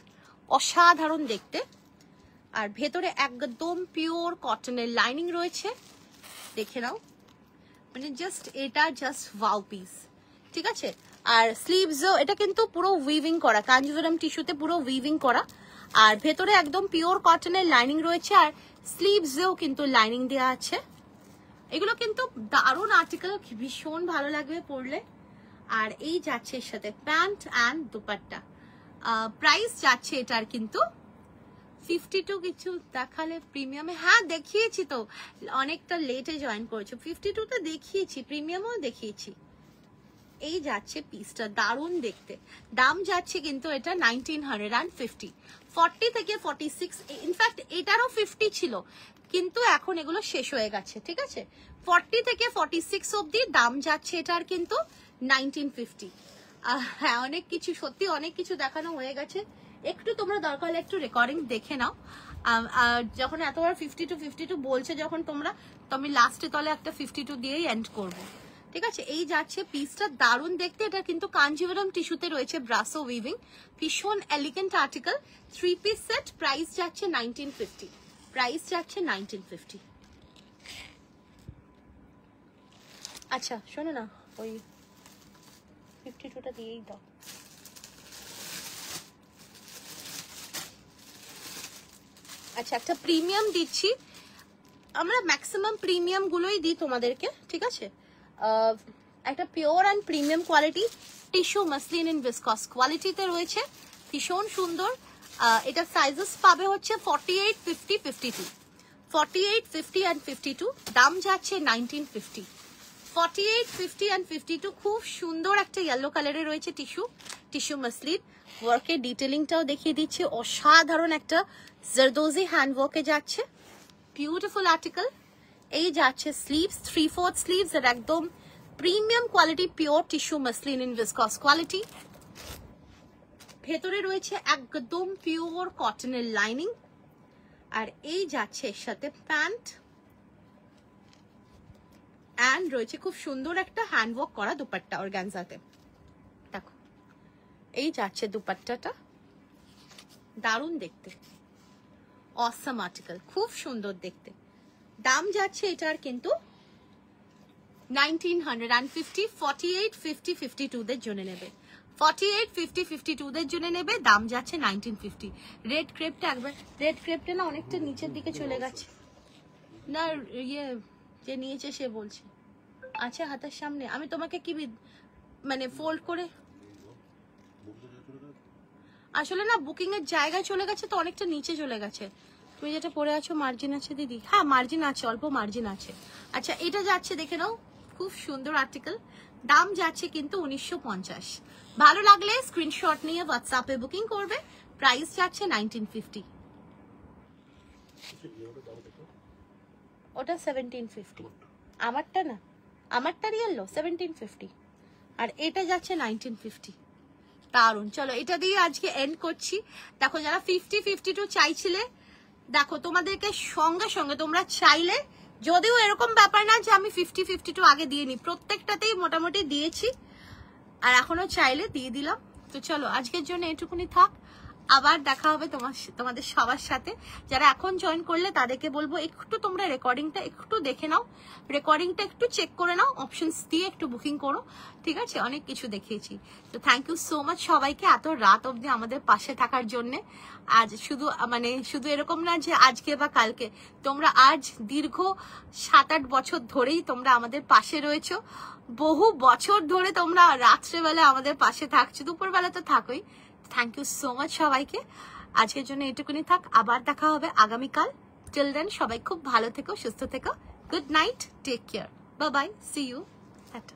অসাধারণ দেখতে। আর ভেতরে একদম পিওর কটনের লাইনিং রয়েছে, দেখে নাও, মানে জাস্ট এটা জাস্ট ওয়াও পিস, ঠিক আছে। আর স্লিভসও এটা কিন্তু পুরো উইভিং করা, কাঞ্জিভারাম টিস্যুতে পুরো উইভিং করা। আর ভেতরে একদম পিওর কটনের লাইনিং রয়েছে, আর স্লিভসেও কিন্তু লাইনিং দেওয়া আছে। এগুলো কিন্তু দারুণ আর্টিকেল, ভীষণ ভালো লাগবে পরলে। আর এই যাচ্ছে এর সাথে প্যান্ট অ্যান্ড দুপাট্টা। প্রাইস যাচ্ছে এটার কিন্তু 52। কিছু দেখালে প্রিমিয়ামে, হ্যাঁ দেখিয়েছি তো, অনেকটা লেটে জয়েন করেছো। 52তে দেখিয়েছি, প্রিমিয়ামও দেখিয়েছি। এই যাচ্ছে পিসটা, দারুণ দেখতে। দাম যাচ্ছে কিন্তু এটা 1950। 40 থেকে 46, ইনফ্যাক্ট এটারও 50 ছিল, কিন্তু এখন এগুলো শেষ হয়ে গেছে, ঠিক আছে। 40 থেকে 46 অবধি দাম যাচ্ছে এটার কিন্তু 1950। হ্যাঁ অনেক কিছু, সত্যি অনেক কিছু দেখানো হয়ে গেছে। একটু তোমরা দরকার হলে একটু রেকর্ডিং দেখে নাও। যখন এতবার 52 বলছে যখন তোমরা, তো আমি লাস্টে তলে একটা 52 দিয়েই এন্ড করবো, ঠিক আছে। এই যাচ্ছে পিসটা, দারুণ দেখতে। এটা কিন্তু কাঞ্জিভারাম টিস্যুতে রয়েছে, ব্রাসো উইভিং, ভীষণ elegant article. 3 piece set, price যাচ্ছে 1950, প্রাইস যাচ্ছে 1950। আচ্ছা শোনো না, ওই 52টা দিয়েই দাও। আচ্ছা একটা প্রিমিয়াম দিচ্ছি, আমরা ম্যাক্সিমাম প্রিমিয়াম গুলোই দিই তোমাদেরকে, ঠিক আছে। একটা pure and premium quality tissue muslin in viscose কোয়ালিটিতে রয়েছে, ভীষণ সুন্দর। এটা সাইজেস পাবে হচ্ছে 48, 50, 52, 48, 50 and 52। দাম যাচ্ছে 1950। 48, 50 and 52 খুব সুন্দর একটা ইয়েলো কালারে রয়েছে টিস্যু, টিস্যু মাসলিন ওয়ার্কের ডিটেলিংটাও দেখিয়ে দিচ্ছি। অসাধারণ একটা জারদোজি হ্যান্ড ওয়ার্কে যাচ্ছে, বিউটিফুল আর্টিকেল। এই যাচ্ছে স্লিভস, 3/4 স্লিভস আর একদম premium quality pure tissue muslin in viscose quality. ভেতরে রয়েছে একদম পিওর কটনের লাইনিং। আর এই যাচ্ছে এর সাথে প্যান্ট এন্ড রয়েছে খুব সুন্দর একটা হ্যান্ড ওয়ার্ক করা দুপাট্টা অর্গানজাতে। দেখো এই যাচ্ছে দুপাট্টাটা, দারুণ দেখতে, অসাম আর্টিকেল, খুব সুন্দর দেখতে। দাম যাচ্ছে এটার কিন্তু 1950, 48, 50, 52 দের জন্য নেবে, 48, 50, 52 দের জন্য নেবে। দাম যাচ্ছে 1950। রেড ক্রেপটা একবার, রেড ক্রেপটা না অনেকটা নিচের দিকে চলে গেছে না, ইয়ে যে নিয়েছে সে বলছে আচ্ছা হাতের সামনে। আমি তোমাকে কি মানে ফোল্ড করে, আসলে না বুকিং এর জায়গায় চলে গেছে তো অনেকটা নিচে চলে গেছে। তুমি যেটা পরে আছো মার্জিন আছে দিদি? হ্যাঁ মার্জিন আছে, অল্প মার্জিন আছে। আচ্ছা এটা যাচ্ছে দেখে নাও, খুব সুন্দর আর্টিকেল। দাম যাচ্ছে কিন্তু 1950। ভালো লাগলে স্ক্রিনশট নিয়ে হোয়াটসঅ্যাপে বুকিং করবে। প্রাইস যাচ্ছে 1950। ওটা 1750, আমারটা না, আমারটা রিয়েল 1750 আর এটা যাচ্ছে 1950। দারুন, চলো এটা দিয়ে আজকে এন্ড করছি। দেখো যারা 50, 52 চাইছিলে, দেখো তোমাদেরকে সঙ্গে সঙ্গে তোমরা চাইলে, যদিও এরকম ব্যাপার না যে আমি 50, 52 আগে দিয়ে নি, প্রত্যেকটাতেই মোটামুটি দিয়েছি আর এখনো চাইলে দিয়ে দিলাম। তো চলো আজকের জন্য এটুকুনি থাক, আবার দেখা হবে তোমাদের সবার সাথে। যারা এখন জয়েন করলে তাদেরকে বলবো একটু তোমরা রেকর্ডিংটা একটু দেখে নাও, রেকর্ডিংটা একটু চেক করে নাও, অপশনস দিয়ে একটু বুকিং করো, ঠিক আছে? অনেক কিছু দেখিয়েছি। তো থ্যাংক ইউ সো মাচ সবাইকে এত রাত অবধি আমাদের পাশে থাকার জন্য। আজ শুধু এরকম না যে আজকে বা কালকে, তোমরা আজ দীর্ঘ 7-8 বছর ধরেই তোমরা আমাদের পাশে রয়েছো। বহু বছর ধরে তোমরা রাত্রেবেলা আমাদের পাশে থাকছো, দুপুরবেলা তো থাকোই। থ্যাংক ইউ সো মাচ সবাইকে। আজকের জন্য এটুকুনি থাক, আবার দেখা হবে আগামীকাল। টিল দেন সবাই খুব ভালো থেকো, সুস্থ থেকো। Good night, take care, bye bye, see you, tata.